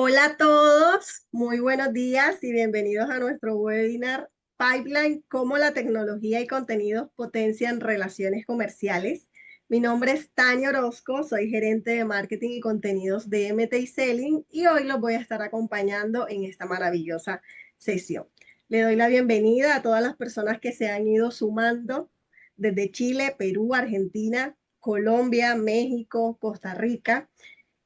Hola a todos, muy buenos días y bienvenidos a nuestro webinar Pipeline, cómo la tecnología y contenidos potencian relaciones comerciales. Mi nombre es Tania Orozco, soy gerente de marketing y contenidos de MTI Selling y hoy los voy a estar acompañando en esta maravillosa sesión. Le doy la bienvenida a todas las personas que se han ido sumando desde Chile, Perú, Argentina, Colombia, México, Costa Rica.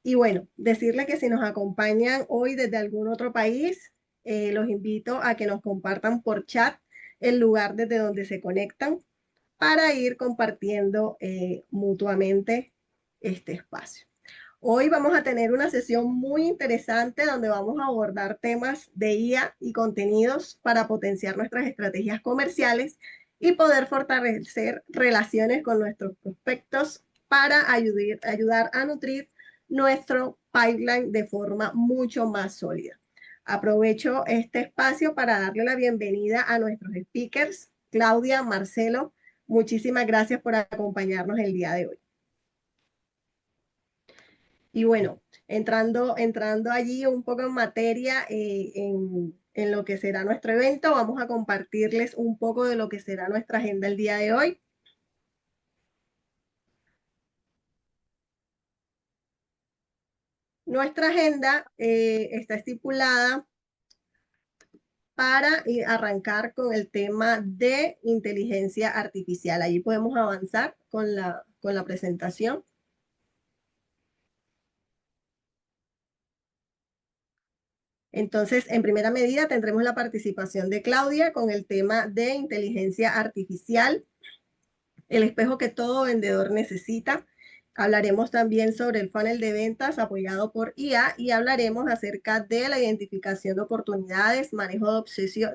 Y bueno, decirles que si nos acompañan hoy desde algún otro país, los invito a que nos compartan por chat el lugar desde donde se conectan para ir compartiendo mutuamente este espacio. Hoy vamos a tener una sesión muy interesante donde vamos a abordar temas de IA y contenidos para potenciar nuestras estrategias comerciales y poder fortalecer relaciones con nuestros prospectos para ayudar a nutrir nuestro pipeline de forma mucho más sólida. Aprovecho este espacio para darle la bienvenida a nuestros speakers, Claudia, Marcelo. Muchísimas gracias por acompañarnos el día de hoy. Y bueno, entrando allí un poco en materia en lo que será nuestro evento, vamos a compartirles un poco de lo que será nuestra agenda el día de hoy. Nuestra agenda está estipulada para arrancar con el tema de inteligencia artificial. Allí podemos avanzar con la presentación. Entonces, en primera medida tendremos la participación de Claudia con el tema de inteligencia artificial, el espejo que todo vendedor necesita. Hablaremos también sobre el funnel de ventas apoyado por IA y hablaremos acerca de la identificación de oportunidades, manejo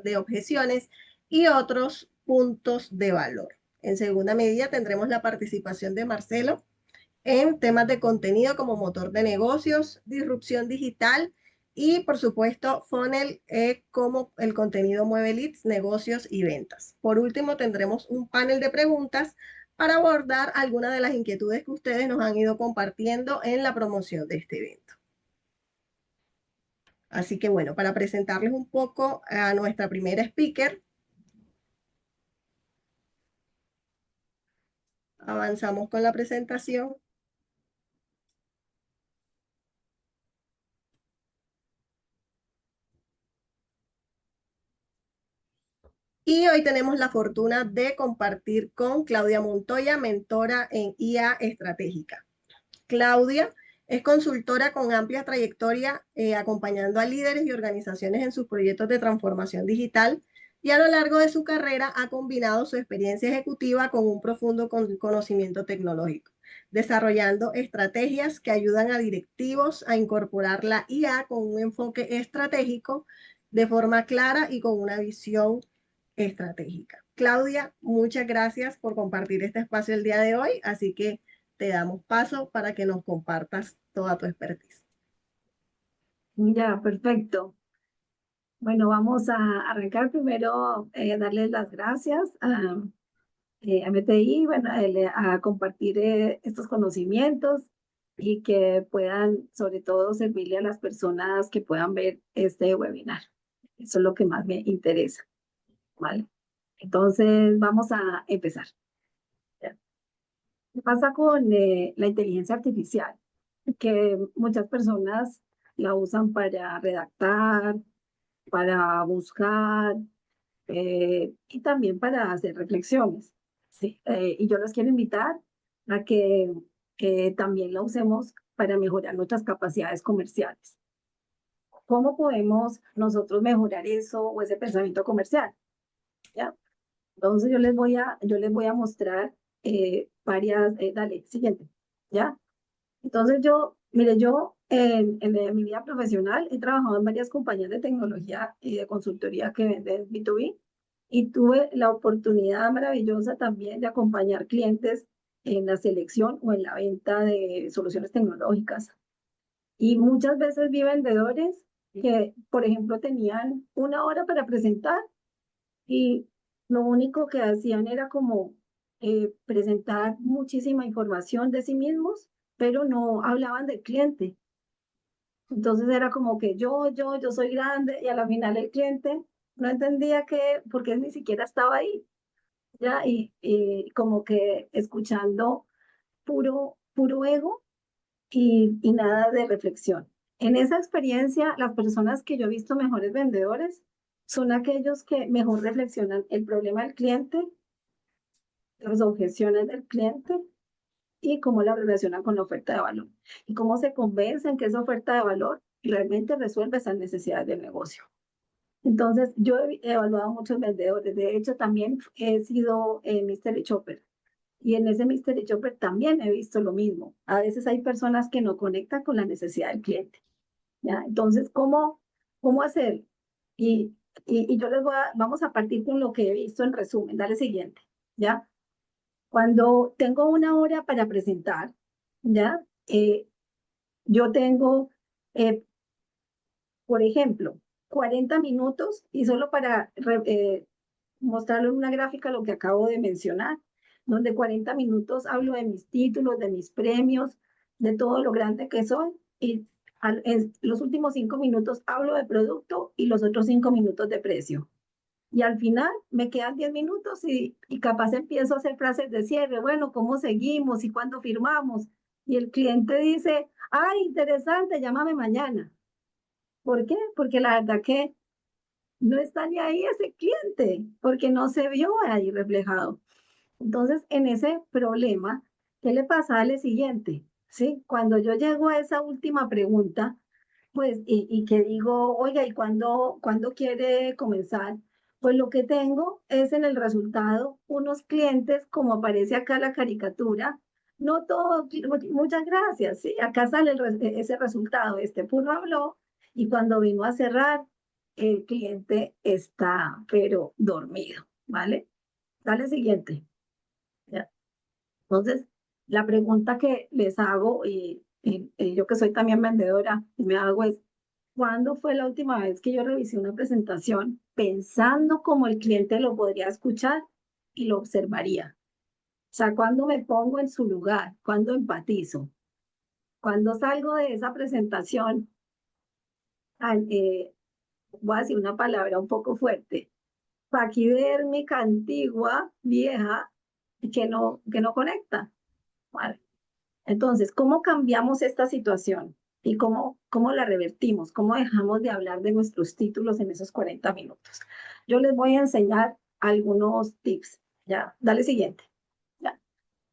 de objeciones y otros puntos de valor. En segunda medida tendremos la participación de Marcelo en temas de contenido como motor de negocios, disrupción digital y, por supuesto, funnel, cómo el contenido mueve leads, negocios y ventas. Por último, tendremos un panel de preguntas para abordar algunas de las inquietudes que ustedes nos han ido compartiendo en la promoción de este evento. Así que bueno, para presentarles un poco a nuestra primera speaker, avanzamos con la presentación. Y hoy tenemos la fortuna de compartir con Claudia Montoya, mentora en IA estratégica. Claudia es consultora con amplia trayectoria acompañando a líderes y organizaciones en sus proyectos de transformación digital y a lo largo de su carrera ha combinado su experiencia ejecutiva con un profundo conocimiento tecnológico, desarrollando estrategias que ayudan a directivos a incorporar la IA con un enfoque estratégico de forma clara y con una visión estratégica. Claudia, muchas gracias por compartir este espacio el día de hoy, así que te damos paso para que nos compartas toda tu expertise. Ya, perfecto. Bueno, vamos a arrancar primero, darles las gracias a MTI, bueno, a compartir estos conocimientos y que puedan, sobre todo, servirle a las personas que puedan ver este webinar. Eso es lo que más me interesa, ¿vale? Entonces, vamos a empezar. ¿Ya? ¿Qué pasa con la inteligencia artificial? Que muchas personas la usan para redactar, para buscar y también para hacer reflexiones. Sí, y yo los quiero invitar a que también la usemos para mejorar nuestras capacidades comerciales. ¿Cómo podemos nosotros mejorar eso o ese pensamiento comercial? ¿Ya? Entonces yo les voy a mostrar varias, dale, siguiente, ¿ya? Entonces mire, yo en mi vida profesional he trabajado en varias compañías de tecnología y de consultoría que venden B2B y tuve la oportunidad maravillosa también de acompañar clientes en la selección o en la venta de soluciones tecnológicas. Y muchas veces vi vendedores que, por ejemplo, tenían una hora para presentar y lo único que hacían era como presentar muchísima información de sí mismos, pero no hablaban del cliente. Entonces era como que yo soy grande y a la final el cliente no entendía que, porque ni siquiera estaba ahí, ¿ya? Y como que escuchando puro ego y nada de reflexión. En esa experiencia, las personas que yo he visto mejores vendedores son aquellos que mejor reflexionan el problema del cliente, las objeciones del cliente y cómo la relacionan con la oferta de valor y cómo se convencen que esa oferta de valor realmente resuelve esas necesidades del negocio. Entonces, yo he evaluado a muchos vendedores. De hecho, también he sido Mystery Shopper. Y en ese Mystery Shopper también he visto lo mismo. A veces hay personas que no conectan con la necesidad del cliente. ¿Ya? Entonces, ¿cómo hacer? Y, y yo vamos a partir con lo que he visto en resumen. Dale siguiente. ¿Ya? Cuando tengo una hora para presentar, ¿ya? Yo tengo, eh, por ejemplo, 40 minutos y solo para mostrarlo en una gráfica lo que acabo de mencionar, donde 40 minutos hablo de mis títulos, de mis premios, de todo lo grande que soy y en los últimos 5 minutos hablo de producto y los otros 5 minutos de precio. Y al final me quedan 10 minutos y capaz empiezo a hacer frases de cierre, bueno, ¿cómo seguimos y cuándo firmamos? Y el cliente dice, ay, interesante, llámame mañana. ¿Por qué? Porque la verdad que no está ni ahí ese cliente, porque no se vio ahí reflejado. Entonces, en ese problema, ¿qué le pasa al siguiente? ¿Sí? Cuando yo llego a esa última pregunta, pues, y que digo, oiga, ¿y cuándo quiere comenzar? Pues lo que tengo es en el resultado unos clientes, como aparece acá la caricatura, no todo, muchas gracias, ¿sí? Acá sale ese resultado, este puro habló, y cuando vino a cerrar, el cliente está, pero dormido, ¿vale? Dale siguiente. ¿Ya? Entonces, la pregunta que les hago, y yo que soy también vendedora, me hago es, ¿cuándo fue la última vez que yo revisé una presentación pensando cómo el cliente lo podría escuchar y lo observaría? O sea, ¿cuándo me pongo en su lugar? ¿Cuándo empatizo? Cuando salgo de esa presentación, voy a decir una palabra un poco fuerte, paquidérmica, antigua, vieja, que no conecta. ¿Vale? Entonces, ¿cómo cambiamos esta situación? ¿Y cómo la revertimos? ¿Cómo dejamos de hablar de nuestros títulos en esos 40 minutos? Yo les voy a enseñar algunos tips. Ya, dale siguiente. Ya.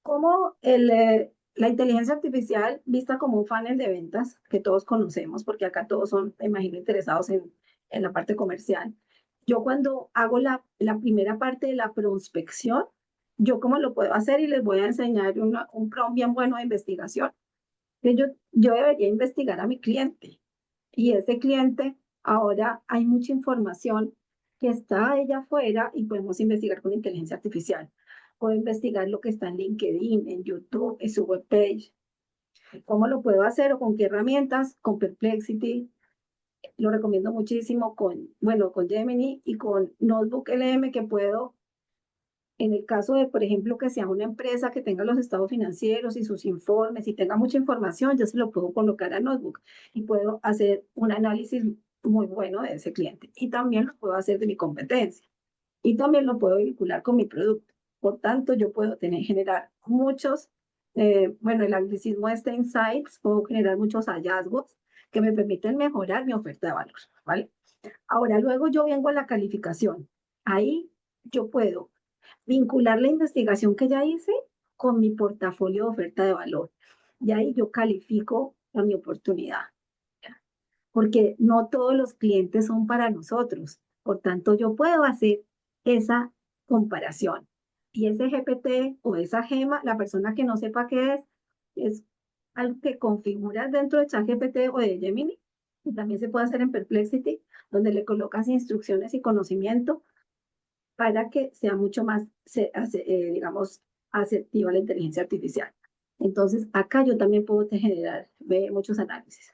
¿Cómo la inteligencia artificial, vista como un funnel de ventas, que todos conocemos, porque acá todos son, me imagino, interesados en la parte comercial? Yo cuando hago la primera parte de la prospección, yo cómo lo puedo hacer y les voy a enseñar un prompt bien bueno de investigación que yo debería investigar a mi cliente. Y ese cliente, ahora hay mucha información que está allá afuera y podemos investigar con inteligencia artificial. Puedo investigar lo que está en LinkedIn, en YouTube, en su webpage. ¿Cómo lo puedo hacer o con qué herramientas? Con Perplexity. Lo recomiendo muchísimo con Gemini y con Notebook LM que puedo en el caso de, por ejemplo, que sea una empresa que tenga los estados financieros y sus informes y tenga mucha información, yo se lo puedo colocar a Notebook y puedo hacer un análisis muy bueno de ese cliente. Y también lo puedo hacer de mi competencia. Y también lo puedo vincular con mi producto. Por tanto, yo puedo generar muchos, bueno, el anglicismo este insights, puedo generar muchos hallazgos que me permiten mejorar mi oferta de valor, ¿vale? Ahora, luego yo vengo a la calificación. Ahí yo puedo vincular la investigación que ya hice con mi portafolio de oferta de valor. Y ahí yo califico a mi oportunidad, porque no todos los clientes son para nosotros. Por tanto, yo puedo hacer esa comparación. Y ese GPT o esa gema, la persona que no sepa qué es algo que configuras dentro de ChatGPT o de Gemini, y también se puede hacer en Perplexity, donde le colocas instrucciones y conocimiento para que sea mucho más, digamos, asertiva la inteligencia artificial. Entonces, acá yo también puedo generar muchos análisis.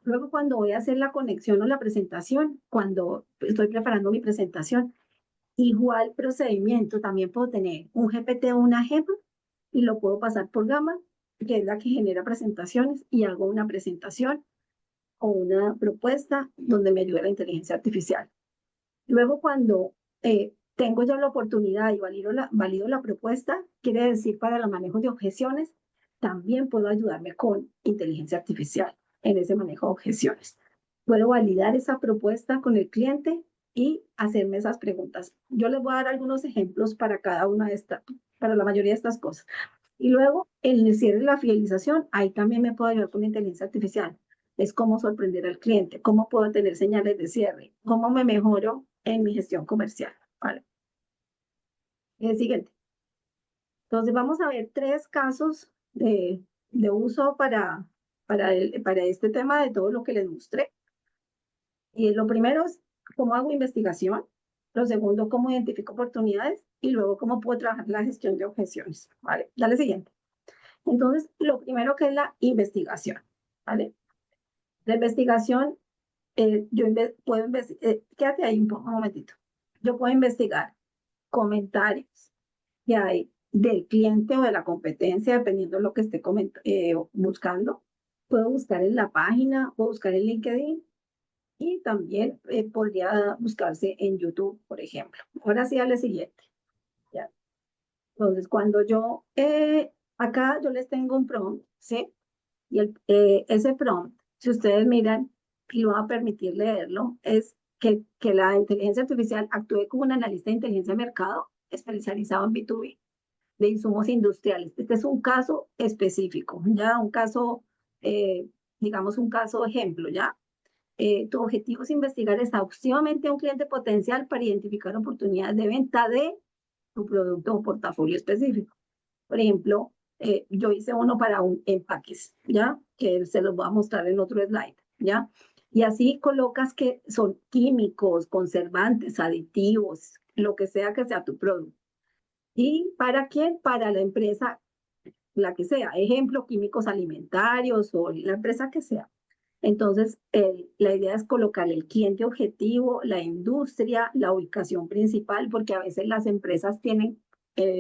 Luego, cuando voy a hacer la conexión o la presentación, cuando estoy preparando mi presentación, igual procedimiento, también puedo tener un GPT o una GEMA y lo puedo pasar por Gamma, que es la que genera presentaciones, y hago una presentación o una propuesta donde me ayude la inteligencia artificial. Luego, cuando tengo ya la oportunidad y valido la propuesta, quiere decir para el manejo de objeciones, también puedo ayudarme con inteligencia artificial en ese manejo de objeciones. Puedo validar esa propuesta con el cliente y hacerme esas preguntas. Yo les voy a dar algunos ejemplos para cada una de estas, para la mayoría de estas cosas. Y luego, en el cierre y la fidelización, ahí también me puedo ayudar con inteligencia artificial. Es cómo sorprender al cliente, cómo puedo tener señales de cierre, cómo me mejoro en mi gestión comercial. Vale. El siguiente. Entonces, vamos a ver tres casos de uso para este tema de todo lo que les mostré. Y lo primero es cómo hago investigación. Lo segundo, cómo identifico oportunidades. Y luego, cómo puedo trabajar la gestión de objeciones. Vale. Dale siguiente. Entonces, lo primero que es la investigación. ¿Vale? La investigación, puedo investigar, quédate ahí un momentito. Yo puedo investigar comentarios que hay del cliente o de la competencia, dependiendo de lo que esté buscando. Puedo buscar en la página, puedo buscar en LinkedIn y también podría buscarse en YouTube, por ejemplo. Ahora sí, al siguiente. ¿Ya? Entonces, cuando acá yo les tengo un prompt, ¿sí? Y ese prompt, si ustedes miran y lo va a permitir leerlo, es que la inteligencia artificial actúe como un analista de inteligencia de mercado especializado en B2B, de insumos industriales. Este es un caso específico, ya un caso, digamos un caso ejemplo, ¿ya? Tu objetivo es investigar exhaustivamente a un cliente potencial para identificar oportunidades de venta de tu producto o portafolio específico. Por ejemplo, yo hice uno para un empaques, ¿ya? Que se los voy a mostrar en otro slide, ¿ya? Y así colocas que son químicos, conservantes, aditivos, lo que sea tu producto. ¿Y para quién? Para la empresa, la que sea. Ejemplo, químicos alimentarios o la empresa que sea. Entonces, la idea es colocar el cliente objetivo, la industria, la ubicación principal, porque a veces las empresas tienen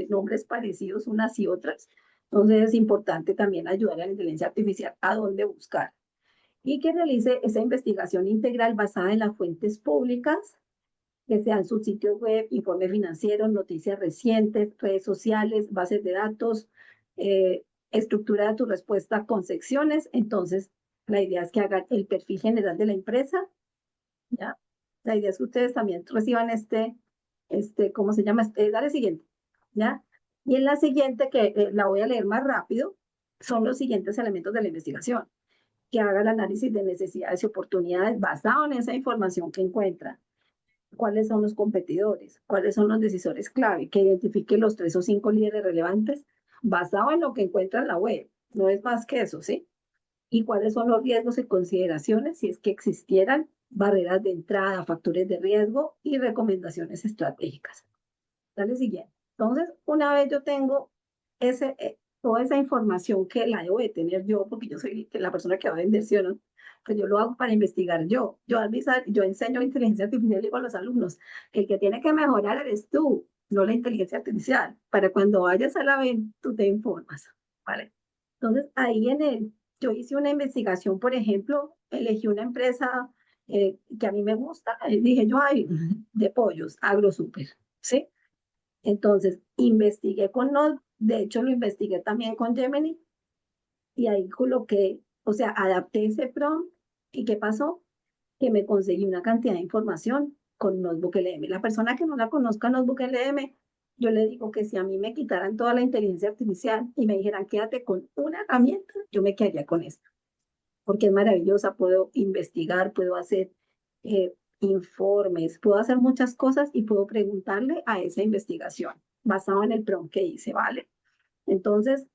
nombres parecidos unas y otras. Entonces, es importante también ayudar a la inteligencia artificial a dónde buscar y que realice esa investigación integral basada en las fuentes públicas, que sean sus sitios web, informes financieros, noticias recientes, redes sociales, bases de datos, estructura de tu respuesta con secciones. Entonces, la idea es que hagan el perfil general de la empresa, ¿ya? La idea es que ustedes también reciban ¿cómo se llama? Dale siguiente, ¿ya? Y en la siguiente, que la voy a leer más rápido, son los siguientes elementos de la investigación: que haga el análisis de necesidades y oportunidades basado en esa información que encuentra, cuáles son los competidores, cuáles son los decisores clave, que identifique los 3 o 5 líderes relevantes basado en lo que encuentra en la web. No es más que eso, ¿sí? Y cuáles son los riesgos y consideraciones, si es que existieran barreras de entrada, factores de riesgo y recomendaciones estratégicas. Dale siguiente. Entonces, una vez yo tengo toda esa información que la debo de tener yo, porque yo soy la persona que va a vender, ¿sí o no? Pues yo lo hago para investigar yo. Yo enseño inteligencia artificial y digo a los alumnos que el que tiene que mejorar eres tú, no la inteligencia artificial. Para cuando vayas a la venta, tú te informas, ¿vale? Entonces, yo hice una investigación, por ejemplo, elegí una empresa que a mí me gusta, dije yo, ay, de pollos, AgroSuper, ¿sí? Entonces, investigué con Node, de hecho lo investigué también con Gemini, y ahí coloqué, o sea, adapté ese prompt, ¿y qué pasó? Que me conseguí una cantidad de información con Notebook LM. La persona que no la conozca Notebook LM, yo le digo que si a mí me quitaran toda la inteligencia artificial y me dijeran quédate con una herramienta, yo me quedaría con esto, porque es maravillosa, puedo investigar, puedo hacer informes, puedo hacer muchas cosas y puedo preguntarle a esa investigación basado en el prompt que hice, ¿vale? Entonces,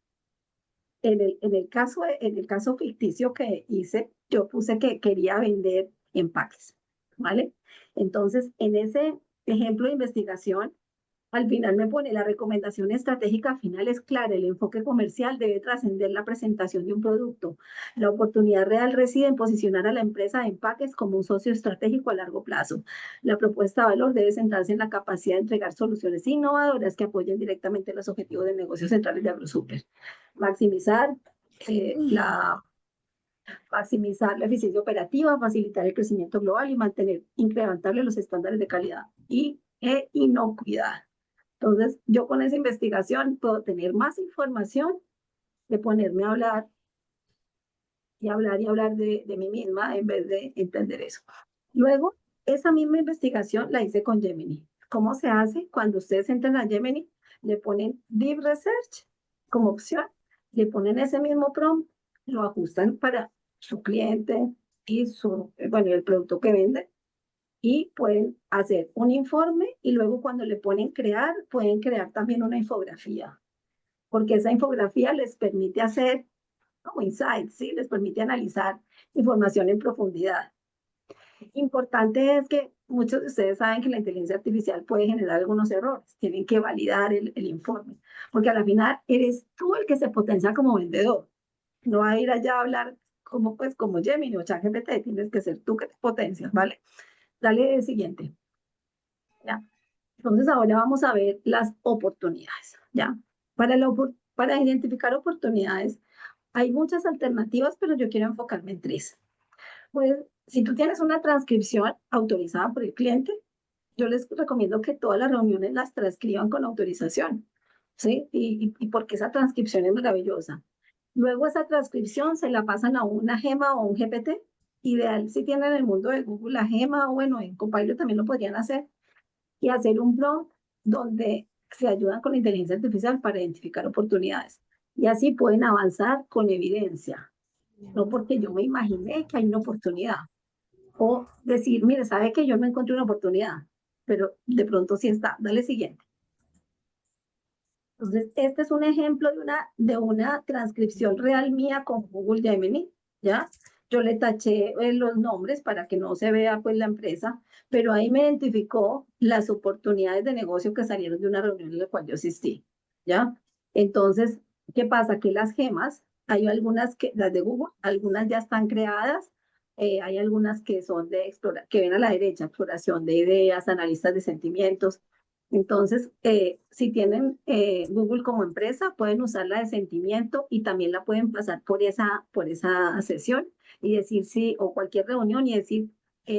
en el caso ficticio que hice, yo puse que quería vender empaques, ¿vale? Entonces, en ese ejemplo de investigación, al final me pone la recomendación estratégica final es clara, el enfoque comercial debe trascender la presentación de un producto. La oportunidad real reside en posicionar a la empresa de empaques como un socio estratégico a largo plazo. La propuesta de valor debe centrarse en la capacidad de entregar soluciones innovadoras que apoyen directamente los objetivos de negocios centrales de AgroSuper. Maximizar la maximizar la eficiencia operativa, facilitar el crecimiento global y mantener incrementables los estándares de calidad e inocuidad. Entonces, yo con esa investigación puedo tener más información de ponerme a hablar y hablar y hablar de mí misma en vez de entender eso. Luego, esa misma investigación la hice con Gemini. ¿Cómo se hace? Cuando ustedes entran a Gemini, le ponen Deep Research como opción, le ponen ese mismo prompt, lo ajustan para su cliente y bueno, el producto que venden y pueden hacer un informe y luego cuando le ponen crear, pueden crear también una infografía, porque esa infografía les permite hacer como insights, ¿sí? Les permite analizar información en profundidad. Importante es que muchos de ustedes saben que la inteligencia artificial puede generar algunos errores, tienen que validar el informe, porque al final eres tú el que se potencia como vendedor, no va a ir allá a hablar como pues como Gemini o ChatGPT, tienes que ser tú que te potencias, ¿vale? Dale el siguiente, ¿ya? Entonces ahora vamos a ver las oportunidades, ¿ya? Para identificar oportunidades hay muchas alternativas, pero yo quiero enfocarme en tres. Pues si tú tienes una transcripción autorizada por el cliente, yo les recomiendo que todas las reuniones las transcriban con autorización, ¿sí? Y porque esa transcripción es maravillosa. Luego esa transcripción se la pasan a una gema o un GPT. Ideal si tienen el mundo de Google la gema o bueno, en Copilot también lo podrían hacer y hacer un prompt donde se ayudan con la inteligencia artificial para identificar oportunidades. Y así pueden avanzar con evidencia, no porque yo me imaginé que hay una oportunidad. O decir, mire, sabe que yo no encontré una oportunidad, pero de pronto sí está. Dale siguiente. Entonces, este es un ejemplo de una transcripción real mía con Google Gemini, ¿ya? Yo le taché los nombres para que no se vea pues la empresa, pero ahí me identificó las oportunidades de negocio que salieron de una reunión en la cual yo asistí, ¿ya? Entonces, ¿qué pasa? Que las gemas, hay algunas que, las de Google, algunas ya están creadas, hay algunas que son que ven a la derecha, exploración de ideas, analistas de sentimientos, entonces, si tienen Google como empresa, pueden usar la de sentimiento y también la pueden pasar por esa sesión y decir sí, o cualquier reunión y decir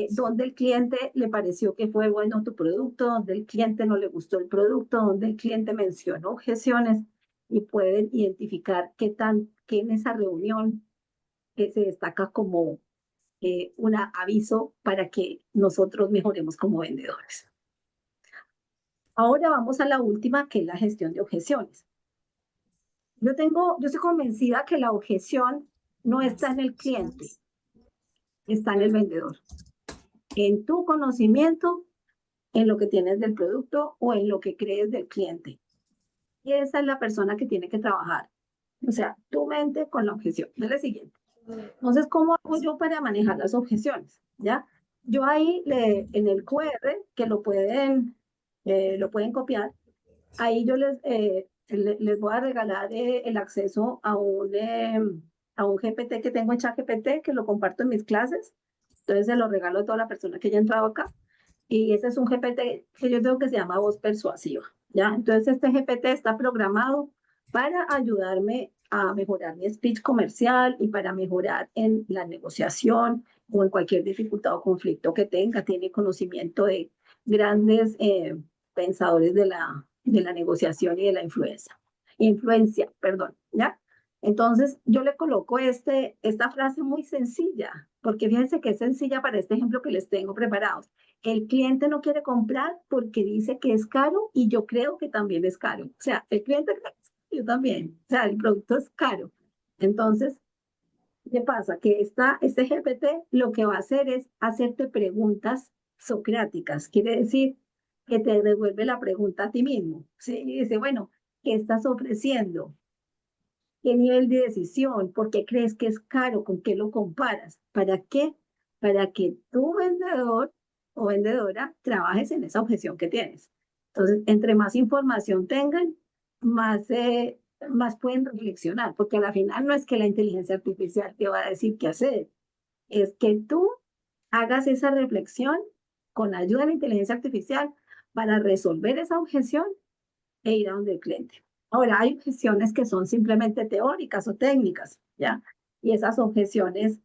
dónde el cliente le pareció que fue bueno tu producto, dónde el cliente no le gustó el producto, dónde el cliente mencionó objeciones y pueden identificar qué en esa reunión se destaca como un aviso para que nosotros mejoremos como vendedores. Ahora vamos a la última, que es la gestión de objeciones. Yo estoy convencida que la objeción no está en el cliente, está en el vendedor, en tu conocimiento, en lo que tienes del producto o en lo que crees del cliente. Y esa es la persona que tiene que trabajar. O sea, tu mente con la objeción. Es la siguiente. Entonces, ¿cómo hago yo para manejar las objeciones? ¿Ya? Yo ahí en el QR, que lo pueden copiar, ahí yo les voy a regalar el acceso a un GPT que tengo en ChatGPT, que lo comparto en mis clases. Entonces se lo regalo a toda la persona que haya entrado acá. Y ese es un GPT que yo tengo que se llama voz persuasiva, ¿ya? Entonces este GPT está programado para ayudarme a mejorar mi speech comercial y para mejorar en la negociación o en cualquier dificultad o conflicto que tenga. Tiene conocimiento de grandes pensadores de la negociación y de la influencia, perdón, ¿ya? Entonces, yo le coloco esta frase muy sencilla, porque fíjense que es sencilla para este ejemplo que les tengo preparados. El cliente no quiere comprar porque dice que es caro y yo creo que también es caro. O sea, el cliente cree que es caro, yo también. O sea, el producto es caro. Entonces, ¿qué pasa? Que este GPT lo que va a hacer es hacerte preguntas socráticas. Quiere decir que te devuelve la pregunta a ti mismo. ¿Sí? Y dice, bueno, ¿qué estás ofreciendo? ¿Qué nivel de decisión? ¿Por qué crees que es caro? ¿Con qué lo comparas? ¿Para qué? Para que tu vendedor o vendedora trabajes en esa objeción que tienes. Entonces, entre más información tengan, más pueden reflexionar, porque a la final no es que la inteligencia artificial te va a decir qué hacer, es que tú hagas esa reflexión con ayuda de la inteligencia artificial para resolver esa objeción e ir a donde el cliente. Ahora, hay objeciones que son simplemente teóricas o técnicas, ¿ya? y esas objeciones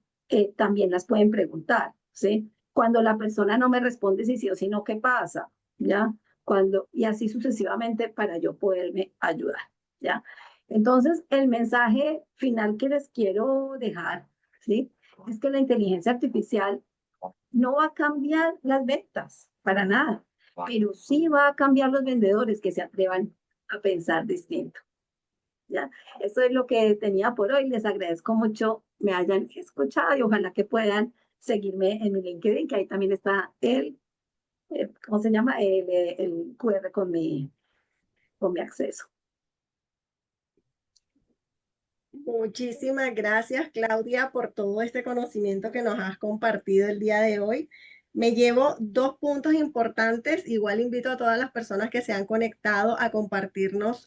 también las pueden preguntar, ¿sí? Cuando la persona no me responde si sí o si no, ¿qué pasa? ¿Ya? Y así sucesivamente para yo poderme ayudar, ¿ya? Entonces, el mensaje final que les quiero dejar, ¿sí? Es que la inteligencia artificial no va a cambiar las ventas, para nada, pero sí va a cambiar los vendedores que se atrevan a pensar distinto. ¿Ya? Eso es lo que tenía por hoy. Les agradezco mucho me hayan escuchado y ojalá que puedan seguirme en mi LinkedIn, que ahí también está ¿cómo se llama? El QR con mi acceso. Muchísimas gracias, Claudia, por todo este conocimiento que nos has compartido el día de hoy. Me llevo dos puntos importantes. Igual invito a todas las personas que se han conectado a compartirnos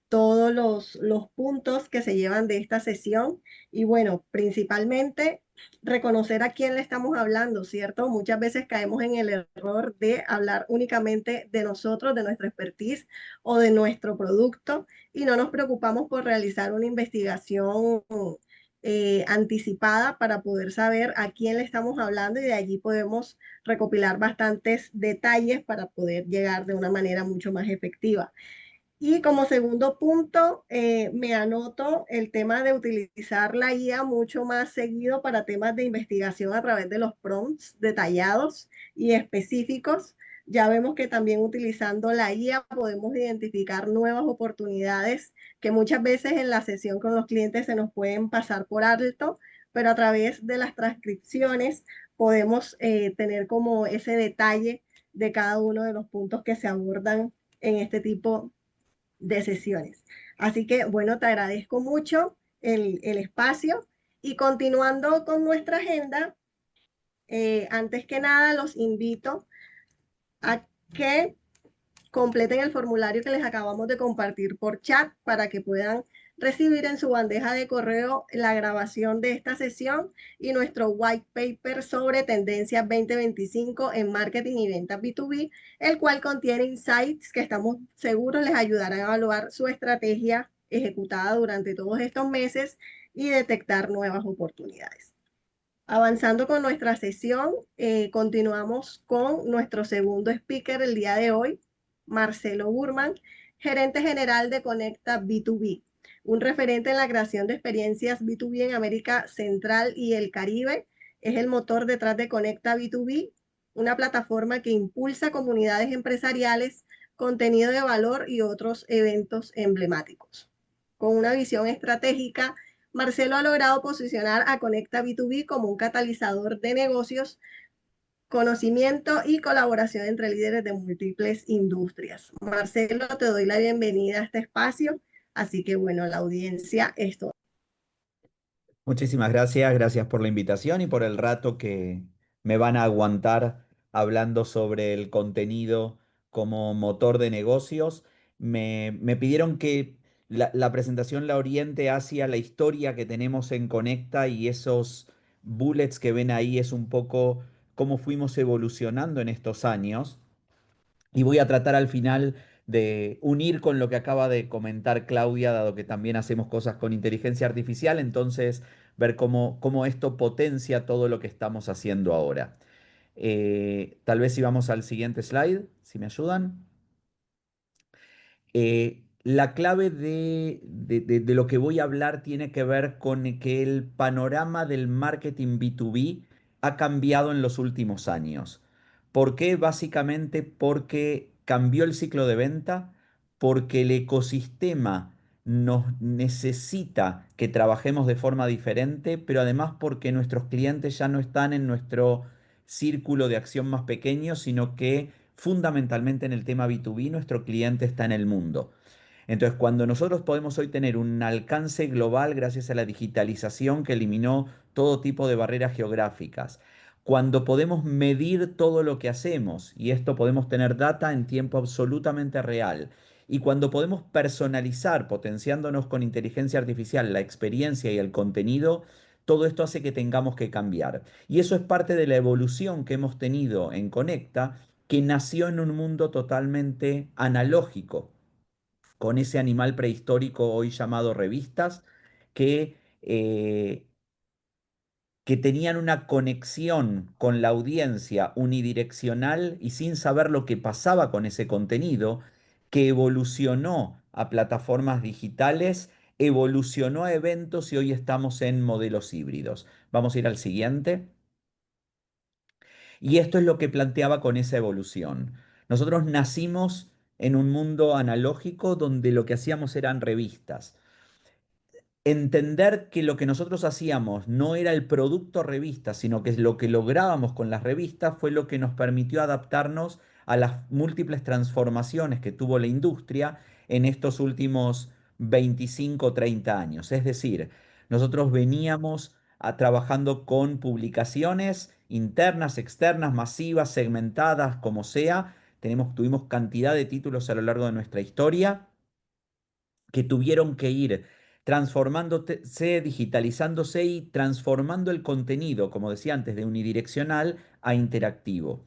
todos los puntos que se llevan de esta sesión y bueno, principalmente reconocer a quién le estamos hablando, ¿cierto? Muchas veces caemos en el error de hablar únicamente de nosotros, de nuestra expertise o de nuestro producto y no nos preocupamos por realizar una investigación anticipada para poder saber a quién le estamos hablando y de allí podemos recopilar bastantes detalles para poder llegar de una manera mucho más efectiva. Y como segundo punto, me anoto el tema de utilizar la IA mucho más seguido para temas de investigación a través de los prompts detallados y específicos. Ya vemos que también utilizando la IA podemos identificar nuevas oportunidades que muchas veces en la sesión con los clientes se nos pueden pasar por alto, pero a través de las transcripciones podemos tener como ese detalle de cada uno de los puntos que se abordan en este tipo de sesiones. Así que, bueno, te agradezco mucho el espacio y continuando con nuestra agenda, antes que nada los invito a que completen el formulario que les acabamos de compartir por chat para que puedan recibir en su bandeja de correo la grabación de esta sesión y nuestro white paper sobre tendencias 2025 en marketing y ventas B2B, el cual contiene insights que estamos seguros les ayudará a evaluar su estrategia ejecutada durante todos estos meses y detectar nuevas oportunidades. Avanzando con nuestra sesión, continuamos con nuestro segundo speaker el día de hoy, Marcelo Burman, gerente general de Conecta B2B, un referente en la creación de experiencias B2B en América Central y el Caribe. Es el motor detrás de Conecta B2B, una plataforma que impulsa comunidades empresariales, contenido de valor y otros eventos emblemáticos. Con una visión estratégica, Marcelo ha logrado posicionar a Conecta B2B como un catalizador de negocios, conocimiento y colaboración entre líderes de múltiples industrias. Marcelo, te doy la bienvenida a este espacio, así que bueno, la audiencia es toda. Muchísimas gracias, gracias por la invitación y por el rato que me van a aguantar hablando sobre el contenido como motor de negocios. Me pidieron que la presentación la oriente hacia la historia que tenemos en Conecta y esos bullets que ven ahí es un poco cómo fuimos evolucionando en estos años. Y voy a tratar al final de unir con lo que acaba de comentar Claudia, dado que también hacemos cosas con inteligencia artificial, entonces ver cómo esto potencia todo lo que estamos haciendo ahora. Tal vez si vamos al siguiente slide, si me ayudan. La clave de lo que voy a hablar tiene que ver con que el panorama del marketing B2B ha cambiado en los últimos años. ¿Por qué? Básicamente porque cambió el ciclo de venta, porque el ecosistema nos necesita que trabajemos de forma diferente, pero además porque nuestros clientes ya no están en nuestro círculo de acción más pequeño, sino que fundamentalmente en el tema B2B, nuestro cliente está en el mundo. Entonces, cuando nosotros podemos hoy tener un alcance global gracias a la digitalización que eliminó todo tipo de barreras geográficas, cuando podemos medir todo lo que hacemos, y esto podemos tener data en tiempo absolutamente real, y cuando podemos personalizar, potenciándonos con inteligencia artificial, la experiencia y el contenido, todo esto hace que tengamos que cambiar. Y eso es parte de la evolución que hemos tenido en Conecta, que nació en un mundo totalmente analógico, con ese animal prehistórico hoy llamado revistas, que eh, que tenían una conexión con la audiencia unidireccional y sin saber lo que pasaba con ese contenido, que evolucionó a plataformas digitales, evolucionó a eventos y hoy estamos en modelos híbridos. Vamos a ir al siguiente. Y esto es lo que planteaba con esa evolución. Nosotros nacimos en un mundo analógico donde lo que hacíamos eran revistas. Entender que lo que nosotros hacíamos no era el producto revista, sino que es lo que lográbamos con las revistas, fue lo que nos permitió adaptarnos a las múltiples transformaciones que tuvo la industria en estos últimos 25 o 30 años. Es decir, nosotros veníamos trabajando con publicaciones internas, externas, masivas, segmentadas, como sea. Tuvimos cantidad de títulos a lo largo de nuestra historia que tuvieron que ir transformándose, digitalizándose y transformando el contenido, como decía antes, de unidireccional a interactivo.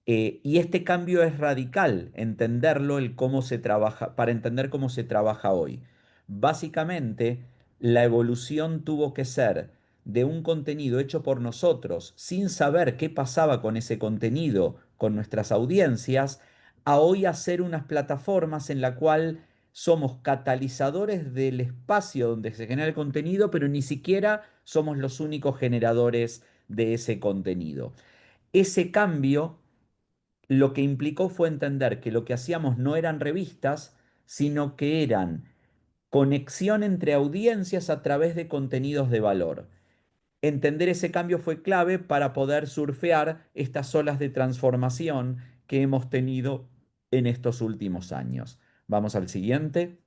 Y este cambio es radical, entenderlo, el cómo se trabaja, para entender cómo se trabaja hoy. Básicamente, la evolución tuvo que ser de un contenido hecho por nosotros, sin saber qué pasaba con ese contenido, con nuestras audiencias, a hoy hacer unas plataformas en la cual somos catalizadores del espacio donde se genera el contenido, pero ni siquiera somos los únicos generadores de ese contenido. Ese cambio lo que implicó fue entender que lo que hacíamos no eran revistas, sino que eran conexión entre audiencias a través de contenidos de valor. Entender ese cambio fue clave para poder surfear estas olas de transformación que hemos tenido en estos últimos años. Vamos al siguiente.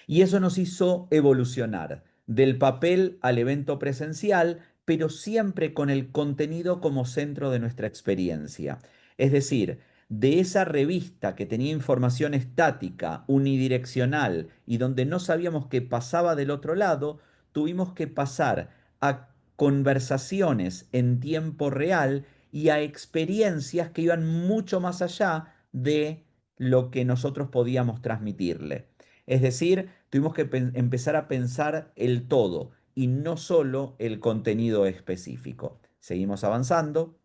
Y eso nos hizo evolucionar del papel al evento presencial, pero siempre con el contenido como centro de nuestra experiencia. Es decir, de esa revista que tenía información estática, unidireccional y donde no sabíamos qué pasaba del otro lado, tuvimos que pasar a conversaciones en tiempo real y a experiencias que iban mucho más allá de lo que nosotros podíamos transmitirle. Es decir, tuvimos que empezar a pensar el todo y no solo el contenido específico. Seguimos avanzando.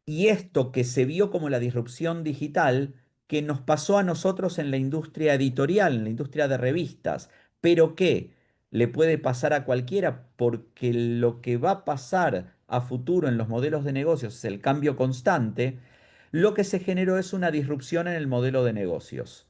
Y esto que se vio como la disrupción digital, que nos pasó a nosotros en la industria editorial, en la industria de revistas, pero que le puede pasar a cualquiera porque lo que va a pasar a futuro en los modelos de negocios es el cambio constante, lo que se generó es una disrupción en el modelo de negocios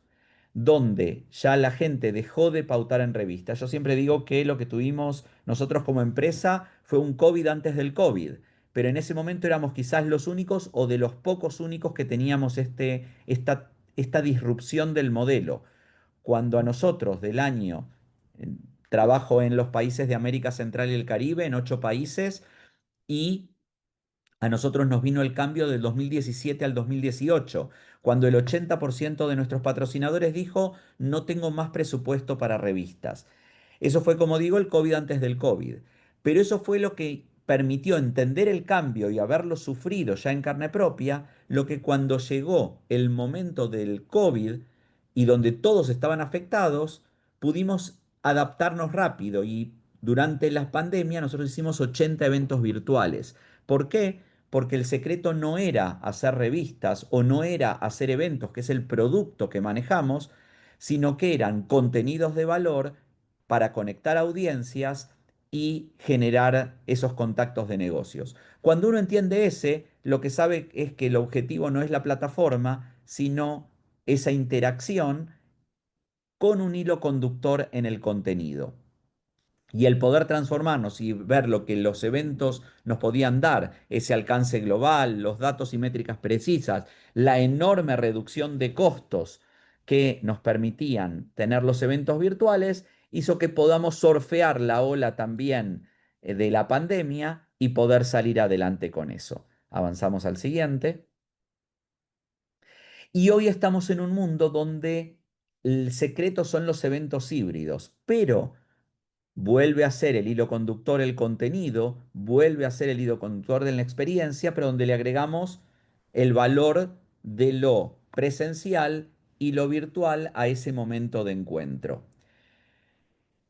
donde ya la gente dejó de pautar en revistas. Yo siempre digo que lo que tuvimos nosotros como empresa fue un COVID antes del COVID, pero en ese momento éramos quizás los únicos o de los pocos únicos que teníamos esta disrupción del modelo. Cuando a nosotros del año, trabajo en los países de América Central y el Caribe, en 8 países, y a nosotros nos vino el cambio del 2017 al 2018, cuando el 80% de nuestros patrocinadores dijo, no tengo más presupuesto para revistas. Eso fue, como digo, el COVID antes del COVID. Pero eso fue lo que permitió entender el cambio y haberlo sufrido ya en carne propia, lo que cuando llegó el momento del COVID y donde todos estaban afectados, pudimos adaptarnos rápido y durante la pandemia nosotros hicimos 80 eventos virtuales. ¿Por qué? Porque el secreto no era hacer revistas o no era hacer eventos, que es el producto que manejamos, sino que eran contenidos de valor para conectar audiencias y generar esos contactos de negocios. Cuando uno entiende ese, lo que sabe es que el objetivo no es la plataforma, sino esa interacción con un hilo conductor en el contenido. Y el poder transformarnos y ver lo que los eventos nos podían dar, ese alcance global, los datos y métricas precisas, la enorme reducción de costos que nos permitían tener los eventos virtuales, hizo que podamos surfear la ola también de la pandemia y poder salir adelante con eso. Avanzamos al siguiente. Y hoy estamos en un mundo donde el secreto son los eventos híbridos, pero vuelve a ser el hilo conductor el contenido, vuelve a ser el hilo conductor de la experiencia, pero donde le agregamos el valor de lo presencial y lo virtual a ese momento de encuentro.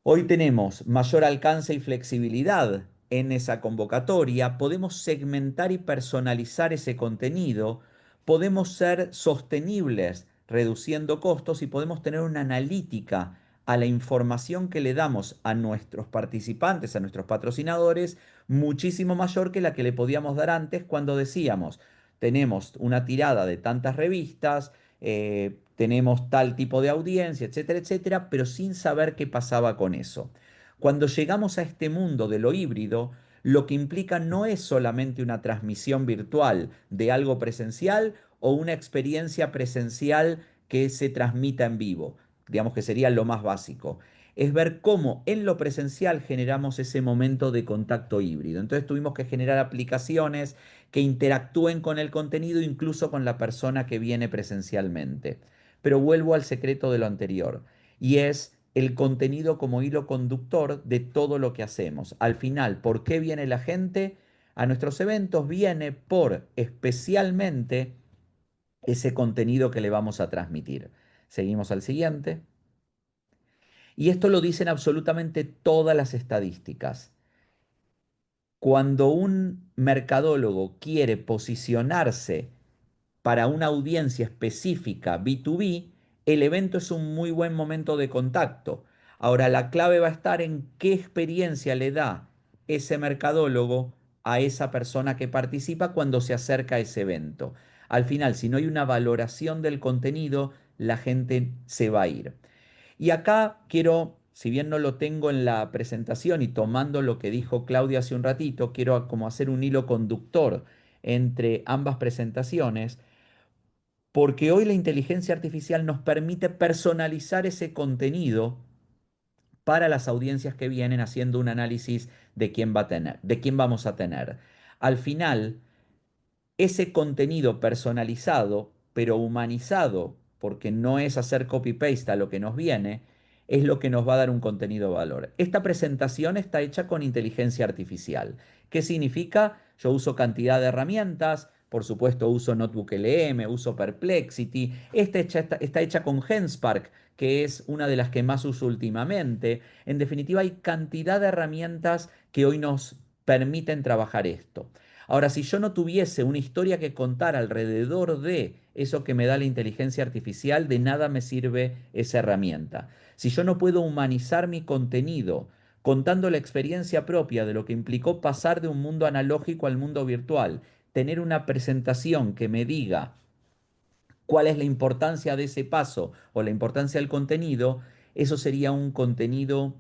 Hoy tenemos mayor alcance y flexibilidad en esa convocatoria, podemos segmentar y personalizar ese contenido, podemos ser sostenibles reduciendo costos y podemos tener una analítica a la información que le damos a nuestros participantes, a nuestros patrocinadores, muchísimo mayor que la que le podíamos dar antes cuando decíamos, tenemos una tirada de tantas revistas, tenemos tal tipo de audiencia, etcétera, etcétera, pero sin saber qué pasaba con eso. Cuando llegamos a este mundo de lo híbrido, lo que implica no es solamente una transmisión virtual de algo presencial o una experiencia presencial que se transmita en vivo, digamos que sería lo más básico. Es ver cómo en lo presencial generamos ese momento de contacto híbrido. Entonces tuvimos que generar aplicaciones que interactúen con el contenido, incluso con la persona que viene presencialmente. Pero vuelvo al secreto de lo anterior, y es el contenido como hilo conductor de todo lo que hacemos. Al final, ¿por qué viene la gente a nuestros eventos? Viene por especialmente ese contenido que le vamos a transmitir. Seguimos al siguiente. Y esto lo dicen absolutamente todas las estadísticas. Cuando un mercadólogo quiere posicionarse para una audiencia específica B2B, el evento es un muy buen momento de contacto. Ahora, la clave va a estar en qué experiencia le da ese mercadólogo a esa persona que participa cuando se acerca a ese evento. Al final, si no hay una valoración del contenido, la gente se va a ir. Y acá quiero, si bien no lo tengo en la presentación y tomando lo que dijo Claudia hace un ratito, quiero como hacer un hilo conductor entre ambas presentaciones, porque hoy la inteligencia artificial nos permite personalizar ese contenido para las audiencias que vienen haciendo un análisis de quién va a tener, de quién vamos a tener. Al final, ese contenido personalizado, pero humanizado, porque no es hacer copy-paste a lo que nos viene, es lo que nos va a dar un contenido de valor. Esta presentación está hecha con inteligencia artificial. ¿Qué significa? Yo uso cantidad de herramientas, por supuesto uso Notebook LM, uso Perplexity, está hecha con Genspark, que es una de las que más uso últimamente. En definitiva, hay cantidad de herramientas que hoy nos permiten trabajar esto. Ahora, si yo no tuviese una historia que contar alrededor de eso que me da la inteligencia artificial, de nada me sirve esa herramienta. Si yo no puedo humanizar mi contenido contando la experiencia propia de lo que implicó pasar de un mundo analógico al mundo virtual, tener una presentación que me diga cuál es la importancia de ese paso o la importancia del contenido, eso sería un contenido,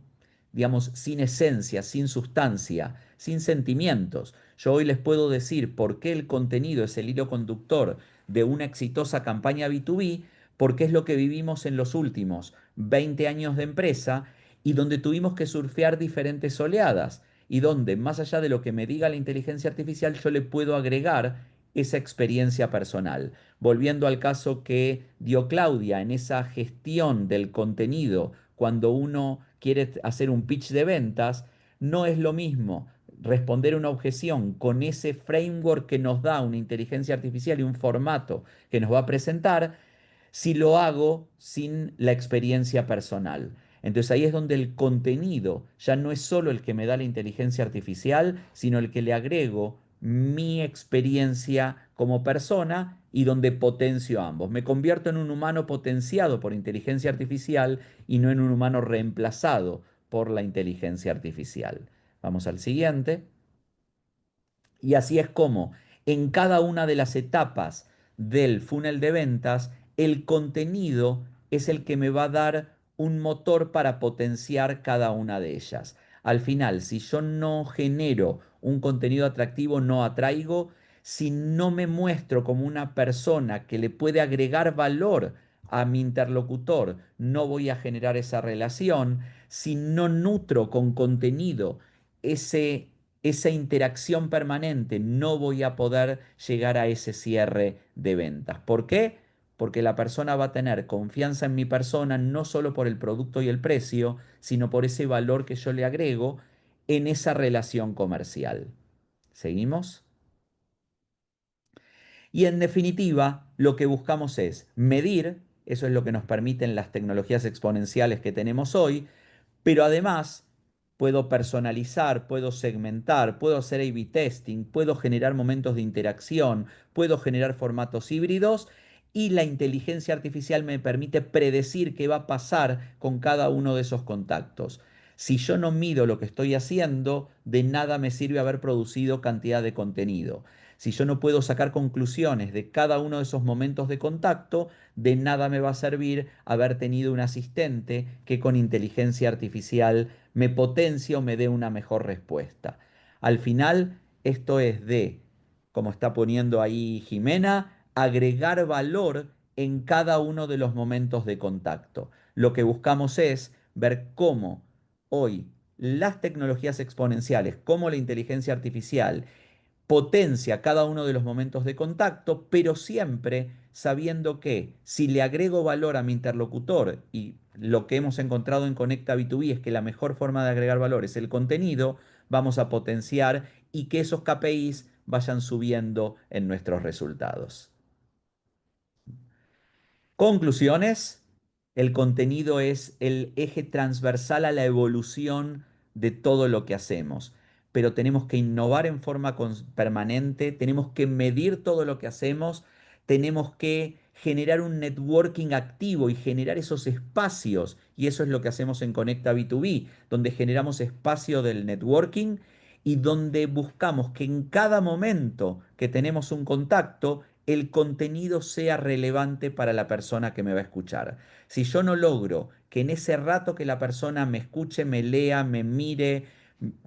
digamos, sin esencia, sin sustancia, sin sentimientos. Yo hoy les puedo decir por qué el contenido es el hilo conductor de una exitosa campaña B2B, porque es lo que vivimos en los últimos 20 años de empresa y donde tuvimos que surfear diferentes oleadas y donde, más allá de lo que me diga la inteligencia artificial, yo le puedo agregar esa experiencia personal. Volviendo al caso que dio Claudia en esa gestión del contenido, cuando uno quiere hacer un pitch de ventas, no es lo mismo responder una objeción con ese framework que nos da una inteligencia artificial y un formato que nos va a presentar, si lo hago sin la experiencia personal. Entonces ahí es donde el contenido ya no es solo el que me da la inteligencia artificial, sino el que le agrego mi experiencia como persona y donde potencio ambos. Me convierto en un humano potenciado por inteligencia artificial y no en un humano reemplazado por la inteligencia artificial. Vamos al siguiente. Y así es como en cada una de las etapas del funnel de ventas, el contenido es el que me va a dar un motor para potenciar cada una de ellas. Al final, si yo no genero un contenido atractivo, no atraigo. Si no me muestro como una persona que le puede agregar valor a mi interlocutor, no voy a generar esa relación. Si no nutro con contenido esa interacción permanente, no voy a poder llegar a ese cierre de ventas. ¿Por qué? Porque la persona va a tener confianza en mi persona no solo por el producto y el precio, sino por ese valor que yo le agrego en esa relación comercial. ¿Seguimos? Y en definitiva, lo que buscamos es medir eso es lo que nos permiten las tecnologías exponenciales que tenemos hoy, pero además puedo personalizar, puedo segmentar, puedo hacer A/B testing, puedo generar momentos de interacción, puedo generar formatos híbridos y la inteligencia artificial me permite predecir qué va a pasar con cada uno de esos contactos. Si yo no mido lo que estoy haciendo, de nada me sirve haber producido cantidad de contenido. Si yo no puedo sacar conclusiones de cada uno de esos momentos de contacto, de nada me va a servir haber tenido un asistente que con inteligencia artificial me potencie o me dé una mejor respuesta. Al final, esto es de, como está poniendo ahí Jimena, agregar valor en cada uno de los momentos de contacto. Lo que buscamos es ver cómo hoy las tecnologías exponenciales, como la inteligencia artificial, potencia cada uno de los momentos de contacto, pero siempre sabiendo que si le agrego valor a mi interlocutor, y lo que hemos encontrado en Conecta B2B es que la mejor forma de agregar valor es el contenido, vamos a potenciar y que esos KPIs vayan subiendo en nuestros resultados. Conclusiones, el contenido es el eje transversal a la evolución de todo lo que hacemos, pero tenemos que innovar en forma permanente, tenemos que medir todo lo que hacemos, tenemos que generar un networking activo y generar esos espacios, y eso es lo que hacemos en Conecta B2B, donde generamos espacio del networking y donde buscamos que en cada momento que tenemos un contacto, el contenido sea relevante para la persona que me va a escuchar. Si yo no logro que en ese rato que la persona me escuche, me lea, me mire,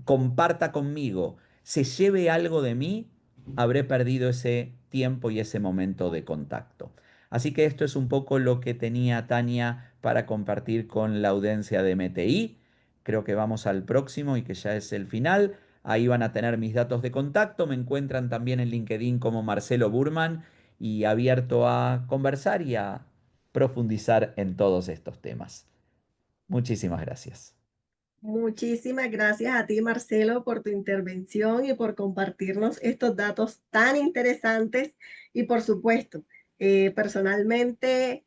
comparta conmigo, se lleve algo de mí, habré perdido ese tiempo y ese momento de contacto. Así que esto es un poco lo que tenía Tania para compartir con la audiencia de MTI. Creo que vamos al próximo y que ya es el final. Ahí van a tener mis datos de contacto. Me encuentran también en LinkedIn como Marcelo Burman y abierto a conversar y a profundizar en todos estos temas. Muchísimas gracias. Muchísimas gracias a ti, Marcelo, por tu intervención y por compartirnos estos datos tan interesantes. Y por supuesto, personalmente